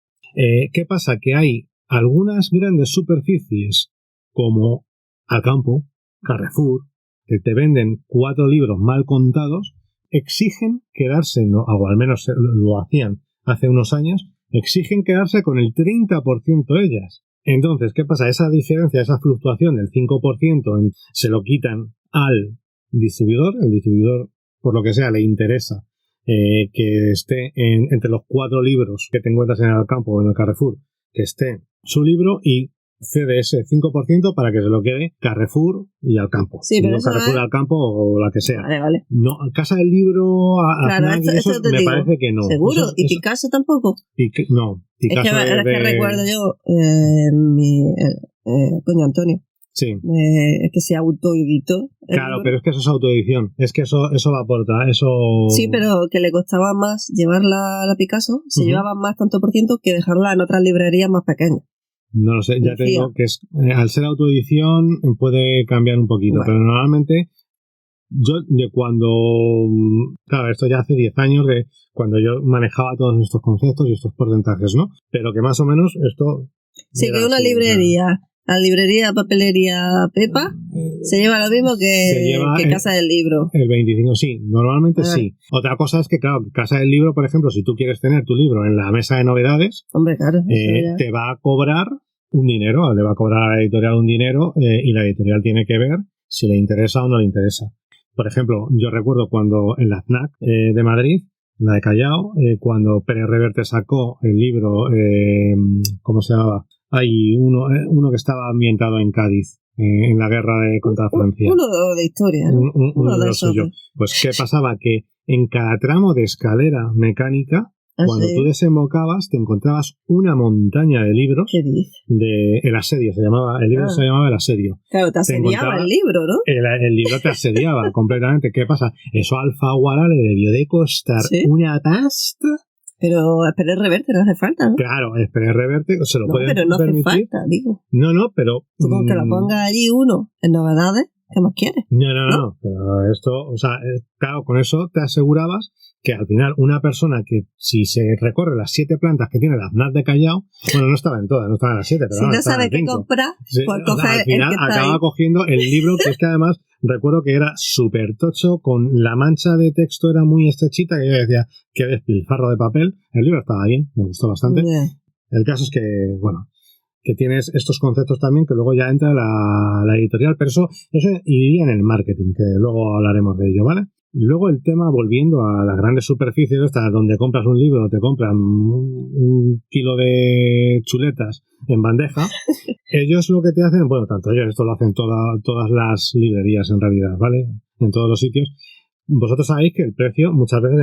¿Qué pasa? Que hay algunas grandes superficies como Alcampo, Carrefour, que te venden 4 libros mal contados, exigen quedarse, o al menos lo hacían hace unos años, exigen quedarse con el 30% ellas. Entonces, ¿qué pasa? Esa diferencia, esa fluctuación del 5% se lo quitan al distribuidor. El distribuidor, por lo que sea, le interesa que esté entre los 4 libros que te encuentras en el Alcampo o en el Carrefour, que esté su libro, y cede ese 5% para que se lo quede Carrefour y Alcampo. Sí, pero no Carrefour, Alcampo o la que sea. Vale. No, Casa del Libro, claro, eso me digo, parece que no. ¿Seguro? ¿Y Picasso tampoco? No, Picasso es que recuerdo yo coño, Antonio. Sí. Es que se autoeditó. Claro, pero es que eso es autoedición. Es que eso va por eso. Sí, pero que le costaba más llevarla a la Picasso, se llevaba más tanto por ciento que dejarla en otras librerías más pequeñas. No lo sé, ya te digo que al ser autoedición puede cambiar un poquito, pero normalmente yo claro, esto ya hace 10 años de cuando yo manejaba todos estos conceptos y estos porcentajes, ¿no? Pero que más o menos esto... Sí, que una librería... La librería Papelería Pepa se lleva lo mismo que Casa del Libro. El 25, sí, normalmente sí. Otra cosa es que, claro, Casa del Libro, por ejemplo, si tú quieres tener tu libro en la mesa de novedades, hombre, claro, te va a cobrar un dinero, le va a cobrar a la editorial un dinero y la editorial tiene que ver si le interesa o no le interesa. Por ejemplo, yo recuerdo cuando en la FNAC de Madrid, la de Callao, cuando Pérez Reverte sacó el libro, ¿cómo se llamaba? Hay uno que estaba ambientado en Cádiz, en la guerra contra Francia. Uno de historia, ¿no? Uno de suyo. Pues, ¿qué pasaba? Que en cada tramo de escalera mecánica, cuando tú desembocabas, te encontrabas una montaña de libros. ¿Qué dices? El asedio se llamaba, el libro se llamaba El Asedio. Claro, te asediaba el libro, ¿no? El libro te asediaba completamente. ¿Qué pasa? Eso a Alfaguara le debió de costar una pasta. Pero Pérez Reverte no hace falta, ¿no? Claro, Pérez Reverte se lo puede permitir. Pero no hace falta, digo. No, pero... Tú con que lo ponga allí uno en novedades, ¿qué más quieres? No. Pero esto, o sea, claro, con eso te asegurabas que al final una persona que si se recorre las 7 plantas que tiene la FNAC de Callao, bueno, no estaba en todas, no estaba en las 7, pero si no sabe qué comprar, pues coge al final acaba cogiendo el libro, que es que además recuerdo que era súper tocho, con la mancha de texto era muy estrechita, que yo decía, qué despilfarro de papel. El libro estaba bien, me gustó bastante. El caso es que, bueno, que tienes estos conceptos también, que luego ya entra la editorial, pero eso iría en el marketing, que luego hablaremos de ello, ¿vale? Luego el tema, volviendo a las grandes superficies, donde compras un libro, te compran un kilo de chuletas en bandeja, ellos lo que te hacen, bueno, tanto ellos, esto lo hacen todas las librerías en realidad, ¿vale? En todos los sitios. Vosotros sabéis que el precio muchas veces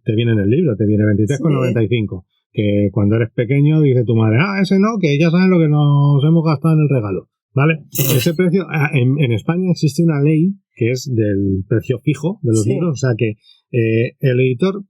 te viene en el libro, te viene 23,95. Que cuando eres pequeño dice tu madre, ese no, que ya saben lo que nos hemos gastado en el regalo, ¿vale? Ese precio, en España existe una ley que es del precio fijo de los libros, o sea que el editor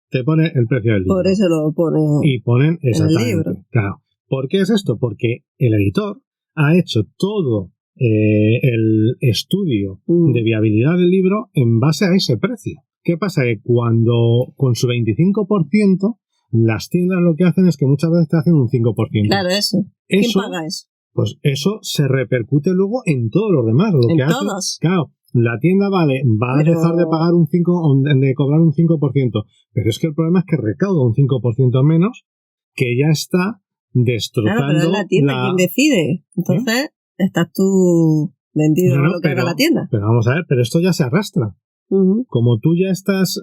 te pone el precio del libro. Por eso lo pone y ponen exactamente, en el libro. Claro. ¿Por qué es esto? Porque el editor ha hecho todo el estudio de viabilidad del libro en base a ese precio. ¿Qué pasa? Que cuando con su 25%, las tiendas lo que hacen es que muchas veces te hacen un 5%. Claro, eso. ¿Quién paga eso? Pues eso se repercute luego en todos los demás. ¿En todos? Claro, la tienda va a dejar de pagar de cobrar un 5%, pero es que el problema es que recauda un 5% menos, que ya está destrozando. Claro, pero es la tienda quien decide. Entonces, estás tú vendido lo que haga la tienda. Pero vamos a ver, pero esto ya se arrastra. Como tú ya estás,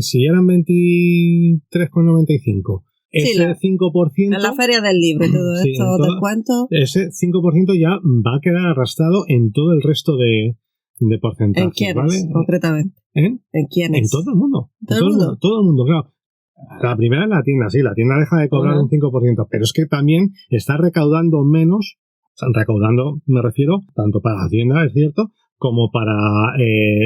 si eran 23,95, ese 5%... En la feria del libro y todo esto, descuento... Ese 5% ya va a quedar arrastrado en todo el resto de porcentajes. ¿En quiénes, ¿vale? concretamente? ¿En quiénes? En todo el mundo. ¿Todo el mundo, claro. La primera es la tienda, sí, la tienda deja de cobrar un 5%, pero es que también está recaudando menos, o sea, recaudando, me refiero, tanto para Hacienda, es cierto, como para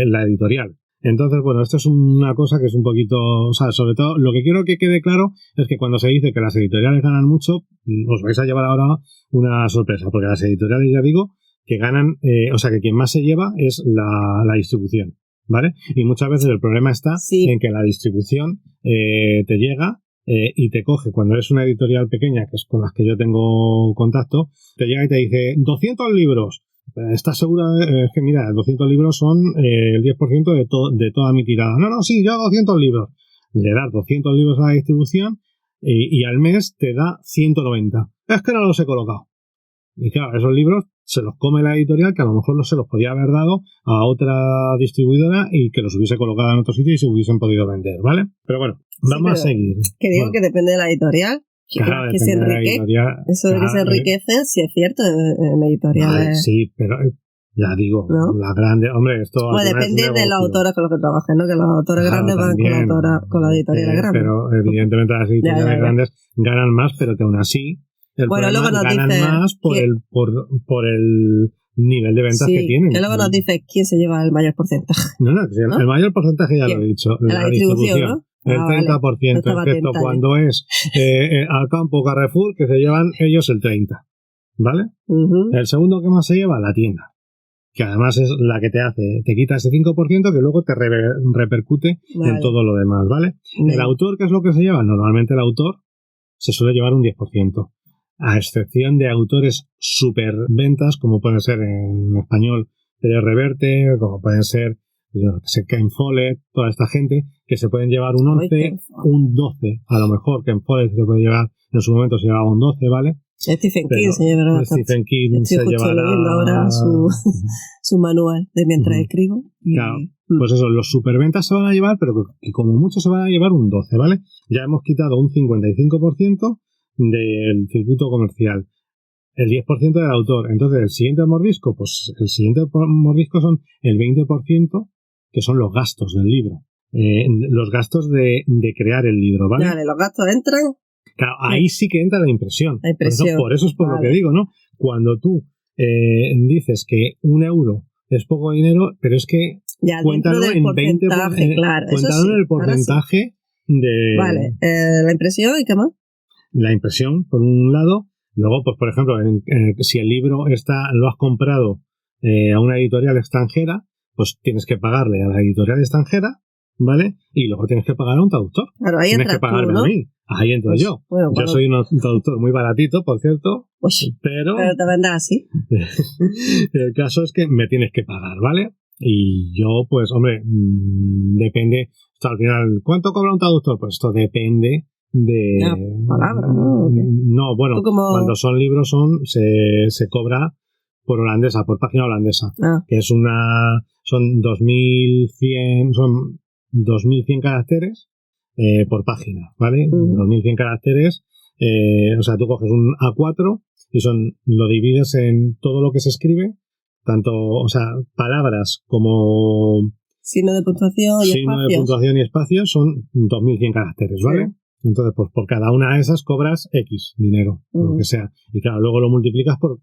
la editorial. Entonces, bueno, esto es una cosa que es un poquito, o sea, sobre todo, lo que quiero que quede claro es que cuando se dice que las editoriales ganan mucho, os vais a llevar ahora una sorpresa, porque las editoriales, ya digo, que ganan, o sea, que quien más se lleva es la distribución, ¿vale? Y muchas veces el problema está en que la distribución te llega y te coge. Cuando eres una editorial pequeña, que es con las que yo tengo contacto, te llega y te dice 200 libros. ¿Estás segura? Es que mira, 200 libros son el 10% de toda mi tirada. No, sí, yo 200 libros. Le das 200 libros a la distribución y al mes te da 190. Es que no los he colocado. Y claro, esos libros se los come la editorial, que a lo mejor no se los podía haber dado a otra distribuidora y que los hubiese colocado en otro sitio y se hubiesen podido vender, ¿vale? Pero bueno, vamos a seguir. Que digo que depende de la editorial. Claro, que se enriquece. Eso de que se enriquece, sí es cierto, en editoriales. Sí, pero ya digo, ¿no? La grande, hombre, esto... Pues depende de los autores con los que trabajen, ¿no? Que los autores grandes van con la editorial grande. Pero evidentemente las editoriales grandes ganan más, pero que aún así... Bueno, luego nos ganan dice más por el nivel de ventas que tienen. Que luego nos dice quién se lleva el mayor porcentaje. No, el mayor porcentaje ya lo he dicho. La distribución, ¿no? El 30%, excepto cuando es Alcampo, Carrefour, que se llevan ellos el 30%. ¿Vale? El segundo que más se lleva, la tienda. Que además es la que te quita ese 5% que luego te repercute en todo lo demás, ¿vale? El autor, ¿qué es lo que se lleva? Normalmente el autor se suele llevar un 10%. A excepción de autores superventas, como pueden ser en español Pérez Reverte, como pueden ser Ken Follett, toda esta gente, que se pueden llevar un 11, un 12, a lo mejor Ken Follett se puede llevar, en su momento se llevaba un 12, ¿vale? Stephen King se llevará Stephen King se llevará leyendo ahora su manual de mientras escribo. Claro, pues eso, los superventas se van a llevar, pero que como mucho se van a llevar un 12, ¿vale? Ya hemos quitado un 55% del circuito comercial, el 10% del autor. Entonces, el siguiente mordisco, pues el siguiente mordisco son el 20%, que son los gastos del libro. Los gastos de crear el libro, ¿vale? Vale, los gastos entran. Claro, ahí sí que entra la impresión. Por eso es por lo que digo, ¿no? Cuando tú dices que €1 es poco dinero, pero es que ya, cuéntalo en 20%, claro, cuéntalo en el porcentaje de... Vale, la impresión y qué más. La impresión, por un lado. Luego, pues por ejemplo, si el libro lo has comprado a una editorial extranjera, pues tienes que pagarle a la editorial extranjera, ¿vale? Y luego tienes que pagar a un traductor. Claro, ahí tienes que pagarme a mí. Ahí entro pues, yo. Bueno, yo soy un traductor muy baratito, por cierto. Pues, pero te vendas así. El caso es que me tienes que pagar, ¿vale? Y yo, pues, hombre, depende. O sea, al final, ¿cuánto cobra un traductor? Pues esto depende de palabra, ¿no? No, bueno, cuando son libros se cobra por holandesa, por página holandesa, que es son 2100 caracteres por página, ¿vale? 2100 caracteres, o sea, tú coges un A4 y lo divides en todo lo que se escribe, tanto, o sea, palabras como signo de puntuación y espacios son 2100 caracteres, ¿vale? Sí. Entonces, pues por cada una de esas cobras X dinero, lo que sea. Y claro, luego lo multiplicas por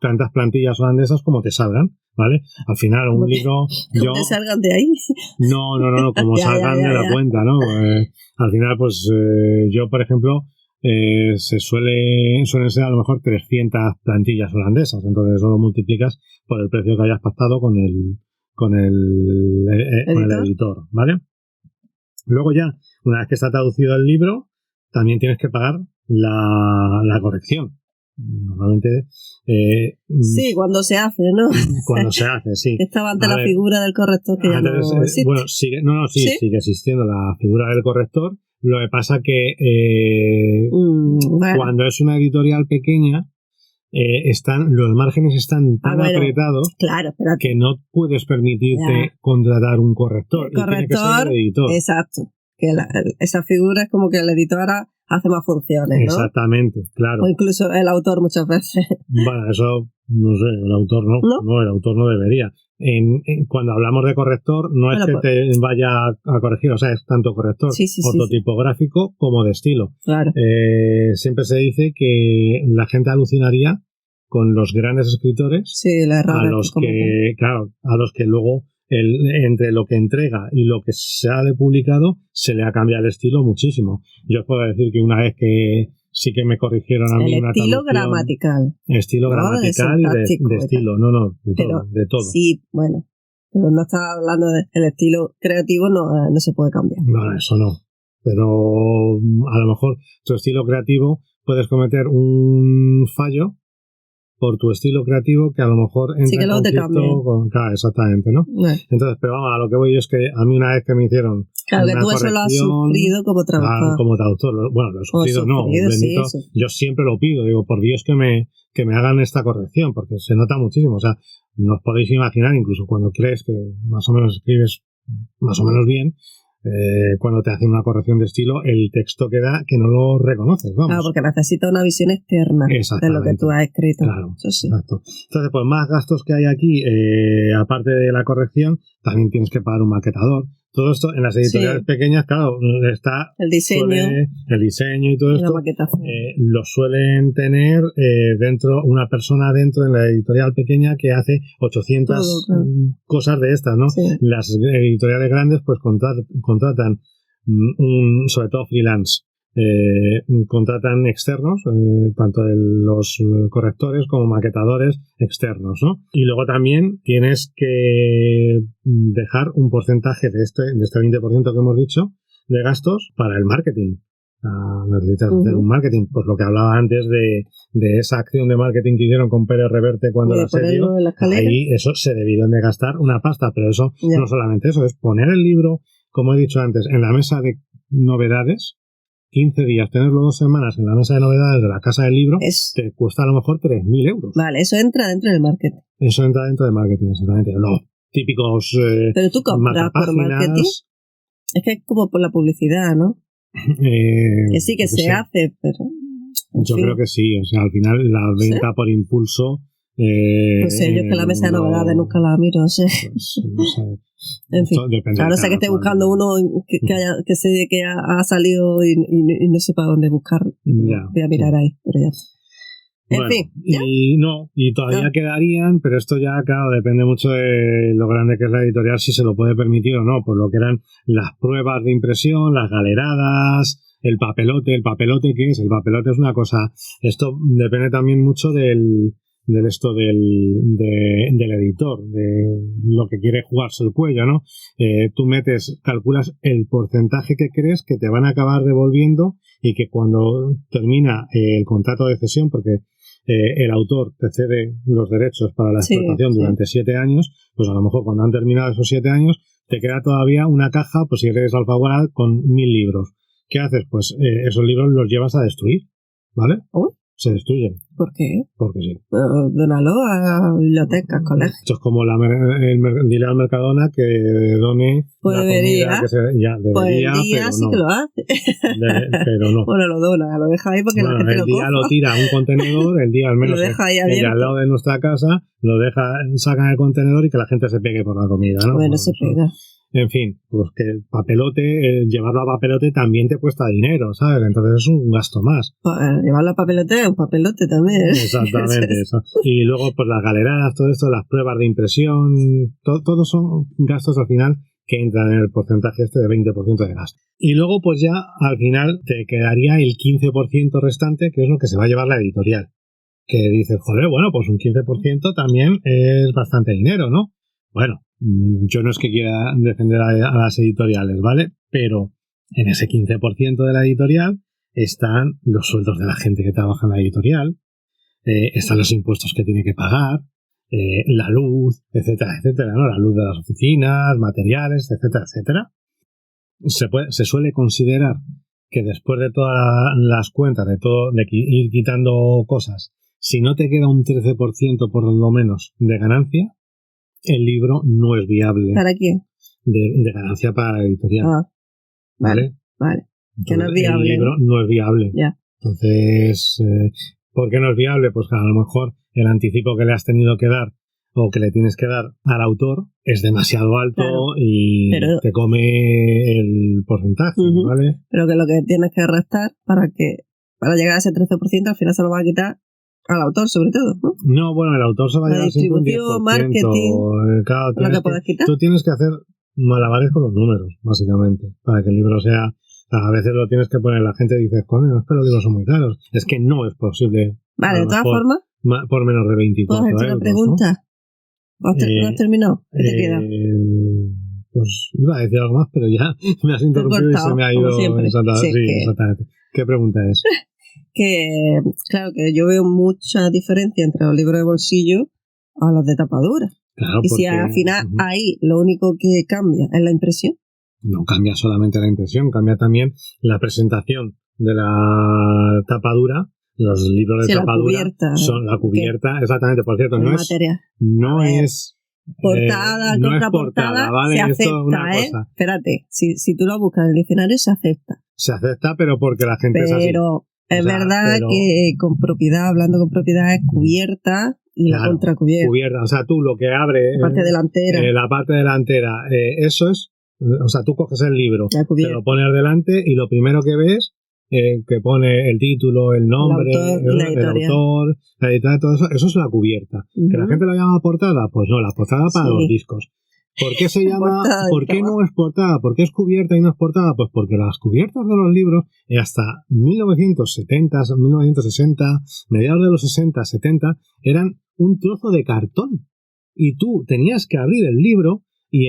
tantas plantillas holandesas como te salgan, ¿vale? Al final, un libro... ¿Cómo te salgan de ahí? No, como salgan de la cuenta, ¿no? Al final, pues yo, por ejemplo, suelen ser a lo mejor 300 plantillas holandesas. Entonces, eso lo multiplicas por el precio que hayas pactado con el editor, ¿vale? Luego ya, una vez que está traducido el libro, también tienes que pagar la corrección. Normalmente... sí, cuando se hace, ¿no? Cuando se hace, sí. Estaba ante la figura del corrector que ya no existe. Bueno, sigue existiendo la figura del corrector. Lo que pasa que bueno, cuando es una editorial pequeña, los márgenes están tan apretados, claro, que no puedes permitirte contratar un corrector. El corrector, y tiene que ser el editor. Exacto. Que esa figura es como que la editora hace más funciones, ¿no? Exactamente, claro. O incluso el autor muchas veces. Bueno, eso, no sé, el autor no, el autor no debería. Cuando hablamos de corrector, no es que te vaya a corregir, o sea, es tanto corrector ortotipográfico como de estilo. Claro. Siempre se dice que la gente alucinaría con los grandes escritores, a los que luego entre lo que entrega y lo que se ha publicado se le ha cambiado el estilo muchísimo. Yo os puedo decir que una vez que sí que me corrigieron a mí una estilo gramatical. Estilo gramatical y de estilo, de todo. Sí, bueno, pero no estaba hablando del estilo creativo, no se puede cambiar. No, eso no. Pero a lo mejor tu estilo creativo puedes cometer un fallo por tu estilo creativo que a lo mejor entra en conflicto con... Claro, exactamente, ¿no? Entonces, pero vamos, a lo que voy es que a mí una vez que me hicieron claro, que tú eso lo has sufrido como traductor. Como traductor. Bueno, lo he sufrido, bendito. Sí. Yo siempre lo pido, digo, por Dios que me hagan esta corrección, porque se nota muchísimo. O sea, no os podéis imaginar, incluso cuando crees que más o menos escribes más o menos bien, cuando te hacen una corrección de estilo, el texto queda que no lo reconoces, vamos. Claro, porque necesita una visión externa de lo que tú has escrito. Claro, eso sí. Exacto. Entonces, pues más gastos que hay aquí, aparte de la corrección, también tienes que pagar un maquetador. Todo esto en las editoriales pequeñas, claro, está el diseño y todo esto. La maquetación. Lo suelen tener una persona dentro en la editorial pequeña que hace 800 cosas de estas, ¿no? Sí. Las editoriales grandes pues contratan sobre todo freelance. Contratan externos, tanto los correctores como maquetadores externos, ¿no? Y luego también tienes que dejar un porcentaje de este 20% que hemos dicho de gastos para el marketing. Necesitas hacer un marketing, pues lo que hablaba antes de esa acción de marketing que hicieron con Pérez Reverte cuando la serio, ahí eso se debieron de gastar una pasta, pero eso no solamente eso, es poner el libro, como he dicho antes, en la mesa de novedades. 15 días, tenerlo 2 semanas en la mesa de novedades de la casa del libro, te cuesta a lo mejor 3.000 euros. Vale, eso entra dentro del marketing. Eso entra dentro del marketing, exactamente. Los típicos pero tú compras por marketing. Es que es como por la publicidad, ¿no? Que sí que se hace, pero... Yo creo que sí, o sea, al final la venta por impulso... no sé, yo es que la mesa de novedades nunca la miro, no sé. Pues, no sé. En fin, claro, sé que esté buscando uno que ha salido y no sé para dónde buscarlo. Voy a mirar ahí, pero ya. En fin. Y todavía quedarían, pero esto ya, claro, depende mucho de lo grande que es la editorial, si se lo puede permitir o no, por lo que eran las pruebas de impresión, las galeradas, el papelote. ¿El papelote qué es? El papelote es una cosa, esto depende también mucho del editor, de lo que quiere jugarse el cuello, ¿no? Tú calculas el porcentaje que crees que te van a acabar devolviendo y que cuando termina el contrato de cesión, porque el autor te cede los derechos para la explotación durante 7 años, pues a lo mejor cuando han terminado esos 7 años te queda todavía una caja, pues si eres Alfaguara, con 1.000 libros. ¿Qué haces? Pues esos libros los llevas a destruir, ¿vale? Se destruyen. ¿Por qué? Porque sí. Dónalo a bibliotecas, colegios. Esto es como dile al Mercadona que done pues la debería. Comida que debería, pues el día pero sí no. Que lo hace. Pero no. Bueno, lo dona, lo deja ahí porque la gente lo coja. El día lo tira a un contenedor, el día al menos lo deja ahí el de al lado de nuestra casa, sacan el contenedor y que la gente se pegue por la comida, ¿no? Bueno, se pega. En fin, pues que el papelote, llevarlo a papelote también te cuesta dinero, ¿sabes? Entonces es un gasto más. Llevarlo a papelote es un papelote también. Exactamente, eso. Y luego, pues las galeradas, todo esto, las pruebas de impresión, todos son gastos al final que entran en el porcentaje de 20% de gasto. Y luego, pues ya al final te quedaría el 15% restante, que es lo que se va a llevar la editorial. Que dices, joder, bueno, pues un 15% también es bastante dinero, ¿no? Bueno, yo no es que quiera defender a las editoriales, ¿vale? Pero En ese 15% de la editorial están los sueldos de la gente que trabaja en la editorial, están los impuestos que tiene que pagar, la luz, etcétera, etcétera, ¿no? La luz de las oficinas, materiales, etcétera, etcétera. Se suele considerar que después de todas las cuentas, de ir quitando cosas, si no te queda un 13% por lo menos de ganancia, el libro no es viable. ¿Para quién? De ganancia para la editorial. Ah, vale. Que no es viable. El libro no es viable. Ya. Entonces, ¿por qué no es viable? Pues que a lo mejor el anticipo que le has tenido que dar o que le tienes que dar al autor es demasiado alto, claro, y te come el porcentaje, ¿vale? Pero que lo que tienes que restar para llegar a ese 13% al final se lo va a quitar al autor, sobre todo, ¿no? No, bueno, el autor se va a llevar siempre un 10%. Marketing, claro, lo que puedes quitar. Tú tienes que hacer malabares con los números, básicamente, para que el libro sea... A veces lo tienes que poner, la gente dice, coño, es que los libros son muy caros. Es que no es posible. Vale, de todas formas... Por menos de 24 euros. ¿Puedo hacerte una pregunta? ¿No has terminado? ¿Qué te queda? Pues iba a decir algo más, pero ya me has interrumpido y se me ha ido. Exactamente. ¿Qué pregunta es? Que, claro, que yo veo mucha diferencia entre los libros de bolsillo a los de tapadura. Claro, y si al final ahí lo único que cambia es la impresión. No cambia solamente la impresión, cambia también la presentación de la tapadura. Los libros de tapadura son la cubierta, exactamente, por cierto, no es portada, contraportada, ¿vale? Se acepta, esto es una cosa. Espérate, si tú lo buscas en el diccionario se acepta. Se acepta, pero porque la gente es así. Pero es verdad que con propiedad, hablando con propiedad, es cubierta y la contracubierta. Cubierta, o sea, tú lo que abre... La parte delantera. La parte delantera, eso es... O sea, tú coges el libro, te lo pones delante y lo primero que ves, que pone el título, el nombre, el autor, la editorial, todo eso es la cubierta. ¿Que la gente lo llama portada? Pues no, la portada para los discos. ¿Por qué se llama? ¿Por qué no es portada? ¿Por qué es cubierta y no es portada? Pues porque las cubiertas de los libros, hasta 1970, 1960, mediados de los 60, 70, eran un trozo de cartón. Y tú tenías que abrir el libro y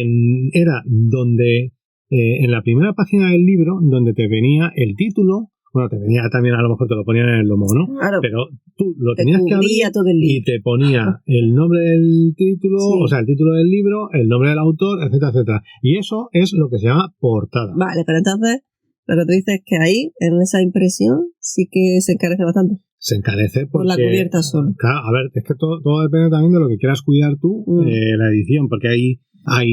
era donde, en la primera página del libro, donde te venía el título, bueno, te venía también, a lo mejor te lo ponían en el lomo, ¿no? Claro. Pero tú lo tenías que abrir y te ponía el nombre del título, o sea, el título del libro, el nombre del autor, etcétera, etcétera. Y eso es lo que se llama portada. Vale, pero entonces, lo que tú dices es que ahí, en esa impresión, sí que se encarece bastante. Se encarece porque... Por la cubierta solo. Claro, a ver, es que todo depende también de lo que quieras cuidar tú, la edición, porque hay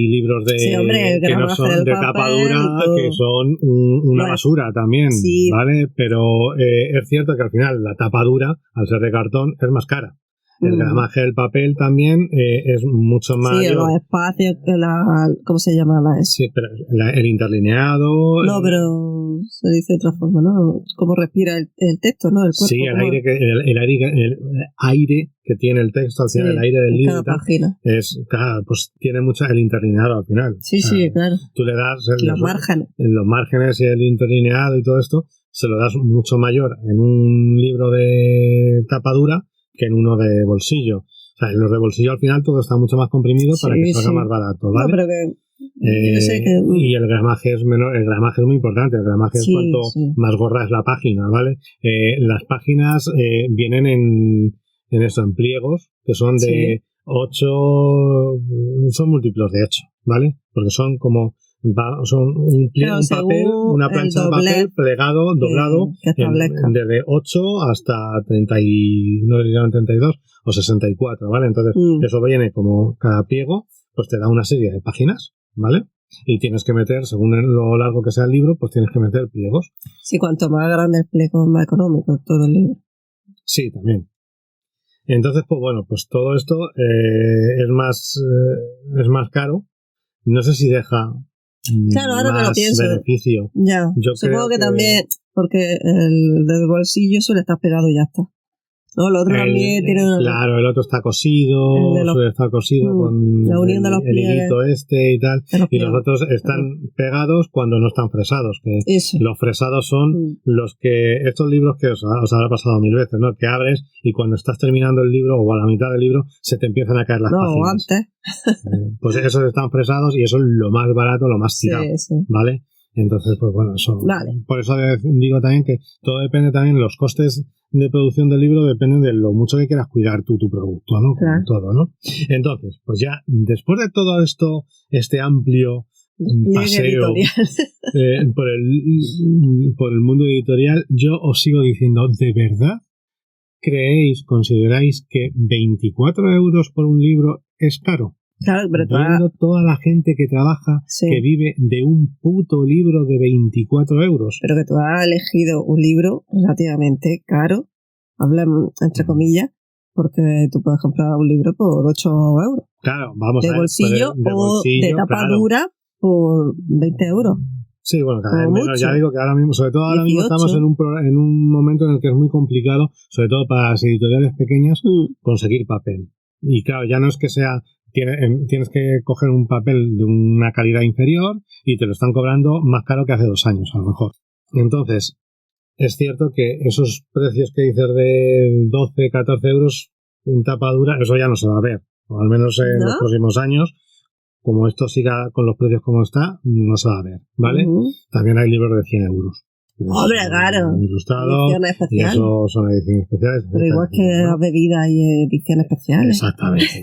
libros que no son de tapadura, que son una basura también, ¿vale? Pero es cierto que al final la tapadura, al ser de cartón, es más cara. El gramaje del papel también es mucho más... Sí, los espacios, ¿cómo se llama? Sí, pero el interlineado... No, pero se dice de otra forma, ¿no? Cómo respira el texto, ¿no? El cuerpo. Sí, el aire que tiene el texto, al final, el aire del libro. Cada página. Pues tiene mucho el interlineado al final. Sí, claro. Tú le das... Los márgenes. Los márgenes y el interlineado y todo esto, se lo das mucho mayor en un libro de tapadura que en uno de bolsillo. O sea, en los de bolsillo al final todo está mucho más comprimido para que salga más barato, ¿vale? No, pero y el gramaje es menor, el gramaje es muy importante, el gramaje es cuanto más gorda es la página, ¿vale? Las páginas vienen en pliegos que son de 8, son múltiplos de 8, ¿vale? Porque son como son un papel, una plancha de papel plegado, doblado, desde 8 hasta 32 o 64, ¿vale? Entonces, eso viene como cada pliego, pues te da una serie de páginas, ¿vale? Y tienes que meter, según lo largo que sea el libro, pues tienes que meter pliegos. Sí, cuanto más grande el pliego, más económico todo el libro. Sí, también. Entonces, pues bueno, pues todo esto es más caro. No sé si deja... Claro, ahora más que lo pienso. Beneficio. Ya. Supongo que también, porque el del bolsillo suele estar pegado y ya está. No, el otro también tiene... Claro, el otro está cosido, suele estar cosido con la unión de los el hilito y tal. Y los otros están pegados cuando no están fresados. Que los fresados son los que... Estos libros que os habrá pasado 1000 veces, ¿no? Que abres y cuando estás terminando el libro o a la mitad del libro se te empiezan a caer las páginas. Antes. Pues esos están fresados y eso es lo más barato, lo más tirado, ¿vale? Entonces, pues bueno, eso. Vale. Por eso digo también que todo depende también, los costes de producción del libro dependen de lo mucho que quieras cuidar tú tu producto, ¿no? Claro. Todo, ¿no? Entonces, pues ya, después de todo esto, este amplio paseo por el mundo editorial, yo os sigo diciendo, ¿de verdad consideráis que 24 euros por un libro es caro? Claro, pero viendo toda la gente que trabaja, que vive de un puto libro de 24 euros. Pero que tú has elegido un libro relativamente caro, hablamos entre comillas, porque tú puedes comprar un libro por 8 euros. Claro, vamos de a ver. Bolsillo, o de tapa dura por 20 euros. Sí, bueno, cada vez menos. Ya digo que ahora mismo, sobre todo ahora 18. Mismo estamos en un momento en el que es muy complicado, sobre todo para las editoriales pequeñas, conseguir papel. Y claro, ya no es que sea... Tienes que coger un papel de una calidad inferior y te lo están cobrando más caro que hace 2 años, a lo mejor. Entonces, es cierto que esos precios que dices de 12, 14 euros en tapa dura, eso ya no se va a ver. O al menos en los próximos años, como esto siga con los precios como está, no se va a ver, ¿vale? También hay libros de 100 euros. ¡Hombre, claro! Ilustrado, y eso son ediciones especiales. Pero igual que las bebidas y ediciones especiales. Exactamente.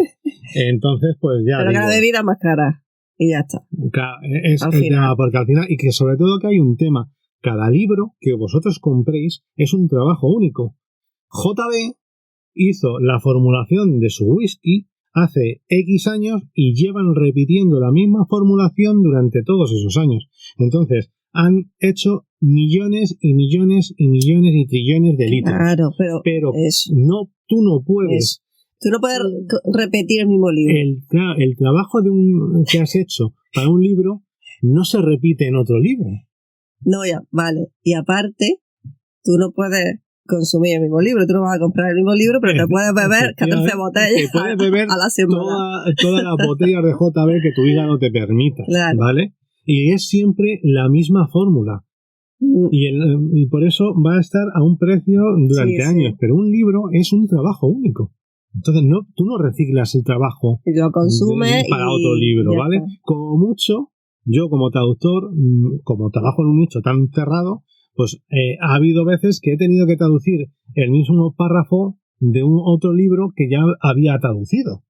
Entonces, pues ya. Pero que la bebida es más cara. Y ya está. Claro, es el tema, porque al final, y que sobre todo que hay un tema, cada libro que vosotros compréis es un trabajo único. JB hizo la formulación de su whisky hace X años y llevan repitiendo la misma formulación durante todos esos años. Entonces, han hecho millones y millones y millones y trillones de litros. Claro, pero tú no puedes. Tú no puedes repetir el mismo libro. El trabajo que has hecho para un libro no se repite en otro libro. No, ya, vale. Y aparte, tú no puedes consumir el mismo libro. Tú no vas a comprar el mismo libro, pero te puedes beber 14 botellas te puedes beber a la semana. Todas las botellas de JB que tu hígado te permita. Claro. ¿Vale? Y es siempre la misma fórmula. Y por eso va a estar a un precio durante años. Pero un libro es un trabajo único. Entonces tú no reciclas el trabajo y lo consumes para otro libro, ¿vale? Está. Como mucho, yo como traductor, como trabajo en un nicho tan cerrado, pues ha habido veces que he tenido que traducir el mismo párrafo de un otro libro que ya había traducido.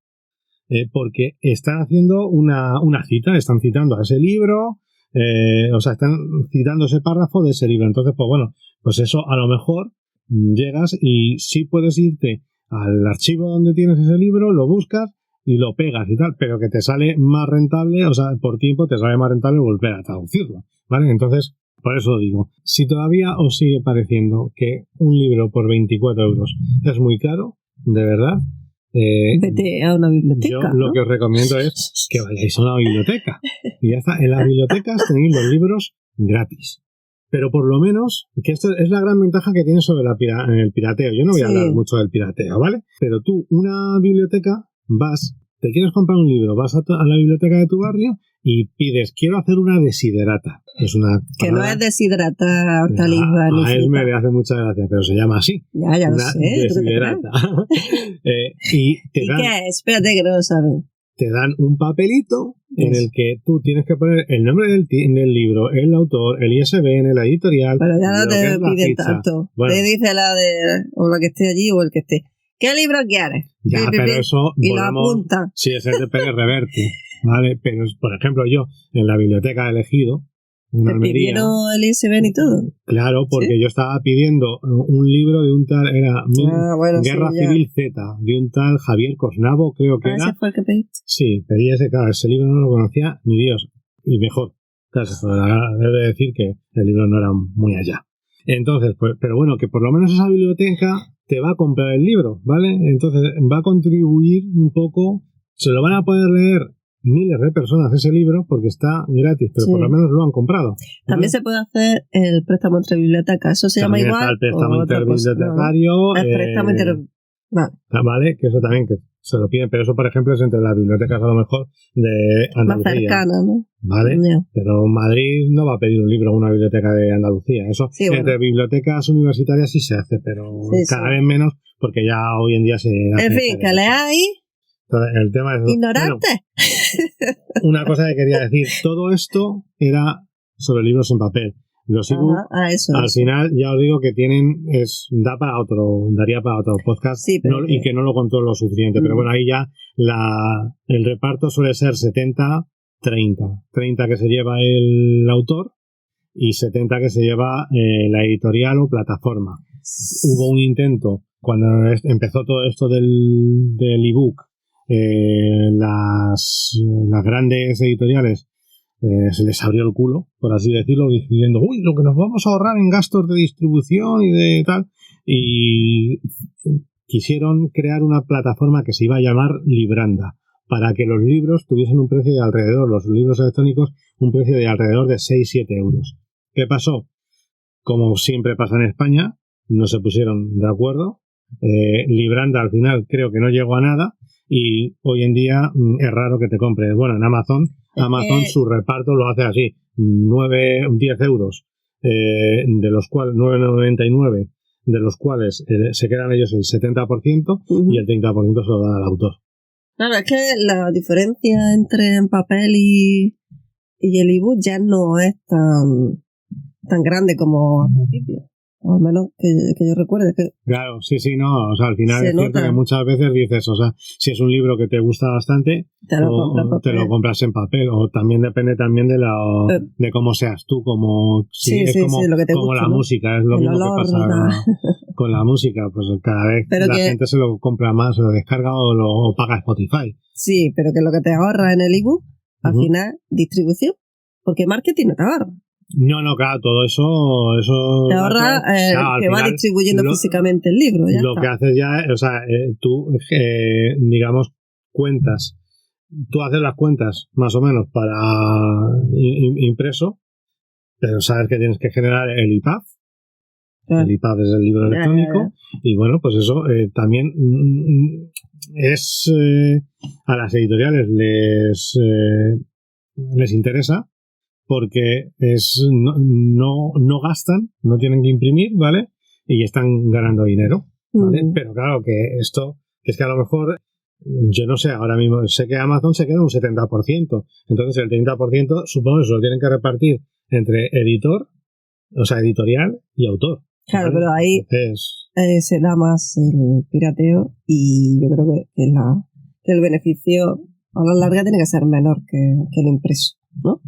Porque están haciendo una cita, están citando a ese libro, están citando ese párrafo de ese libro. Entonces, pues bueno, pues eso a lo mejor llegas y sí puedes irte al archivo donde tienes ese libro, lo buscas y lo pegas y tal, pero que te sale más rentable, por tiempo te sale más rentable volver a traducirlo, ¿vale? Entonces, por eso digo, si todavía os sigue pareciendo que un libro por 24 euros es muy caro, de verdad, vete a una biblioteca. Yo lo que os recomiendo es que vayáis a una biblioteca. Y ya está, en las bibliotecas tenéis los libros gratis. Pero por lo menos, que esto es la gran ventaja que tiene sobre el pirateo. Yo no voy a hablar mucho del pirateo, ¿vale? Pero tú, una biblioteca, te quieres comprar un libro, vas a la biblioteca de tu barrio y pides, quiero hacer una desiderata. Es una que no es desiderata hortaliza. A él me hace mucha gracia, pero se llama así. Ya lo sé. Desiderata. ¿Y qué es? Espérate que no lo saben. Te dan un papelito en el que tú tienes que poner el nombre del libro, el autor, el ISBN, la editorial. Pero ya no te piden tanto. Bueno. Te dice o la que esté allí o el que esté. ¿Qué libro quieres? Ya, pero eso... Y lo apunta. Sí, ese es de Pérez Reverte, ¿vale? Pero, por ejemplo, yo, en la biblioteca he elegido una Almería. ¿Te pidieron el ISBN y todo? Claro, porque yo estaba pidiendo un libro de un tal... Era Guerra Civil Z, de un tal Javier Cosnavo, creo que era. ¿Ese fue el que pediste? Sí, pedí ese, claro, ese libro no lo conocía ni Dios. Y mejor. Claro, debe decir que el libro no era muy allá. Entonces, pues, pero bueno, que por lo menos esa biblioteca te va a comprar el libro, ¿vale? Entonces va a contribuir un poco, se lo van a poder leer miles de personas ese libro porque está gratis, pero por lo menos lo han comprado, ¿vale? También se puede hacer el préstamo entre bibliotecas, eso se también llama igual. Está el préstamo interbibliotecario. El préstamo vale, que eso también que se lo piden, pero eso por ejemplo es entre las bibliotecas a lo mejor de Andalucía. Más cercana, ¿no? Vale, pero Madrid no va a pedir un libro a una biblioteca de Andalucía. Eso entre bibliotecas universitarias sí se hace, pero cada vez menos porque ya hoy en día se hace. En fin, que leáis. El tema es... Ignorante. Bueno, una cosa que quería decir, todo esto era sobre libros en papel. Los ebooks, al final, ya os digo que daría para otro podcast, sí, y que no lo contó lo suficiente. Pero bueno, ahí ya el reparto suele ser 70-30. 30 que se lleva el autor y 70 que se lleva la editorial o plataforma. Hubo un intento, cuando empezó todo esto del ebook, las grandes editoriales se les abrió el culo, por así decirlo, diciendo, uy, lo que nos vamos a ahorrar en gastos de distribución y de tal, y quisieron crear una plataforma que se iba a llamar Libranda, para que los libros tuviesen un precio de alrededor, los libros electrónicos, un precio de alrededor de 6-7 euros. ¿Qué pasó? Como siempre pasa en España, no se pusieron de acuerdo, Libranda al final creo que no llegó a nada, y hoy en día es raro que te compres. Bueno, en Amazon su reparto lo hace así, 10 euros, de los cuales 9,99, de los cuales se quedan ellos el 70% y el 30% se lo dan al autor. Claro, es que la diferencia entre en papel y el ebook ya no es tan grande como al principio. O al menos que yo recuerde. Claro, sí, no. O sea, al final es cierto que muchas veces dices, o sea, si es un libro que te gusta bastante, te lo compras en papel. O también depende también de cómo seas tú, como lo que te gusta, la música. Es lo mismo que pasa con la música. Pues cada vez gente se lo compra más, se lo descarga o paga Spotify. Sí, pero que lo que te ahorra en el ebook, al final, distribución. Porque marketing no te ahorra. No, claro, todo eso te ahorra que va distribuyendo físicamente el libro. Que haces ya, o sea, tú, digamos, cuentas. Tú haces las cuentas, más o menos, para impreso, pero sabes que tienes que generar el EPUB. El EPUB es el libro electrónico. Y bueno, pues eso también es a las editoriales les interesa, porque no gastan, no tienen que imprimir, ¿vale? Y están ganando dinero, ¿vale? Pero claro que esto, es que a lo mejor, yo no sé, ahora mismo sé que Amazon se queda un 70%, entonces el 30% supongo que se lo tienen que repartir entre editorial y autor. Claro, ¿vale? Pero ahí se da más el pirateo y yo creo que el beneficio a la larga tiene que ser menor que el impreso, ¿no?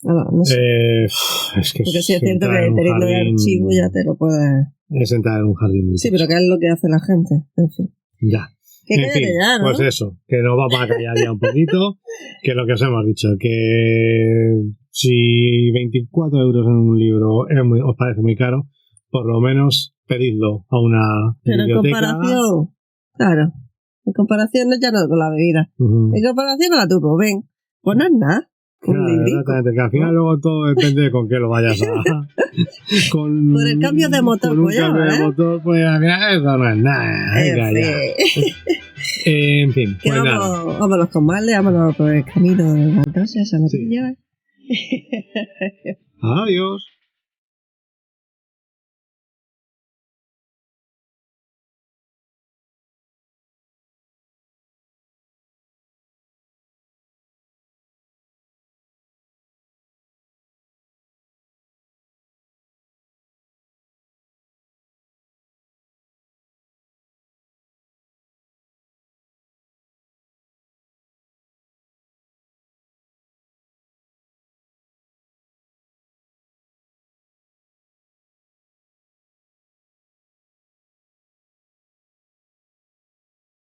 No sé. Es que porque sí es cierto que teniendo el archivo ya te lo puedes... Es entrar en un jardín muy Sí, pero ¿qué es lo que hace la gente? En fin. Ya. En fin, ya, ¿no? Pues eso, que nos vamos a callar ya un poquito, que lo que os hemos dicho, que si 24 euros en un libro os parece muy caro, por lo menos pedidlo a una biblioteca. En comparación ya no con la bebida, en comparación con la turbo, pues no es nada. Claro, exactamente, que al final luego todo depende de con qué lo vayas a... Por el cambio de motor, con un cambio de motor, pues al final eso no es nada. En fin, pues nada. Vámonos con Marle, vámonos por el camino de la entonces, a la Adiós.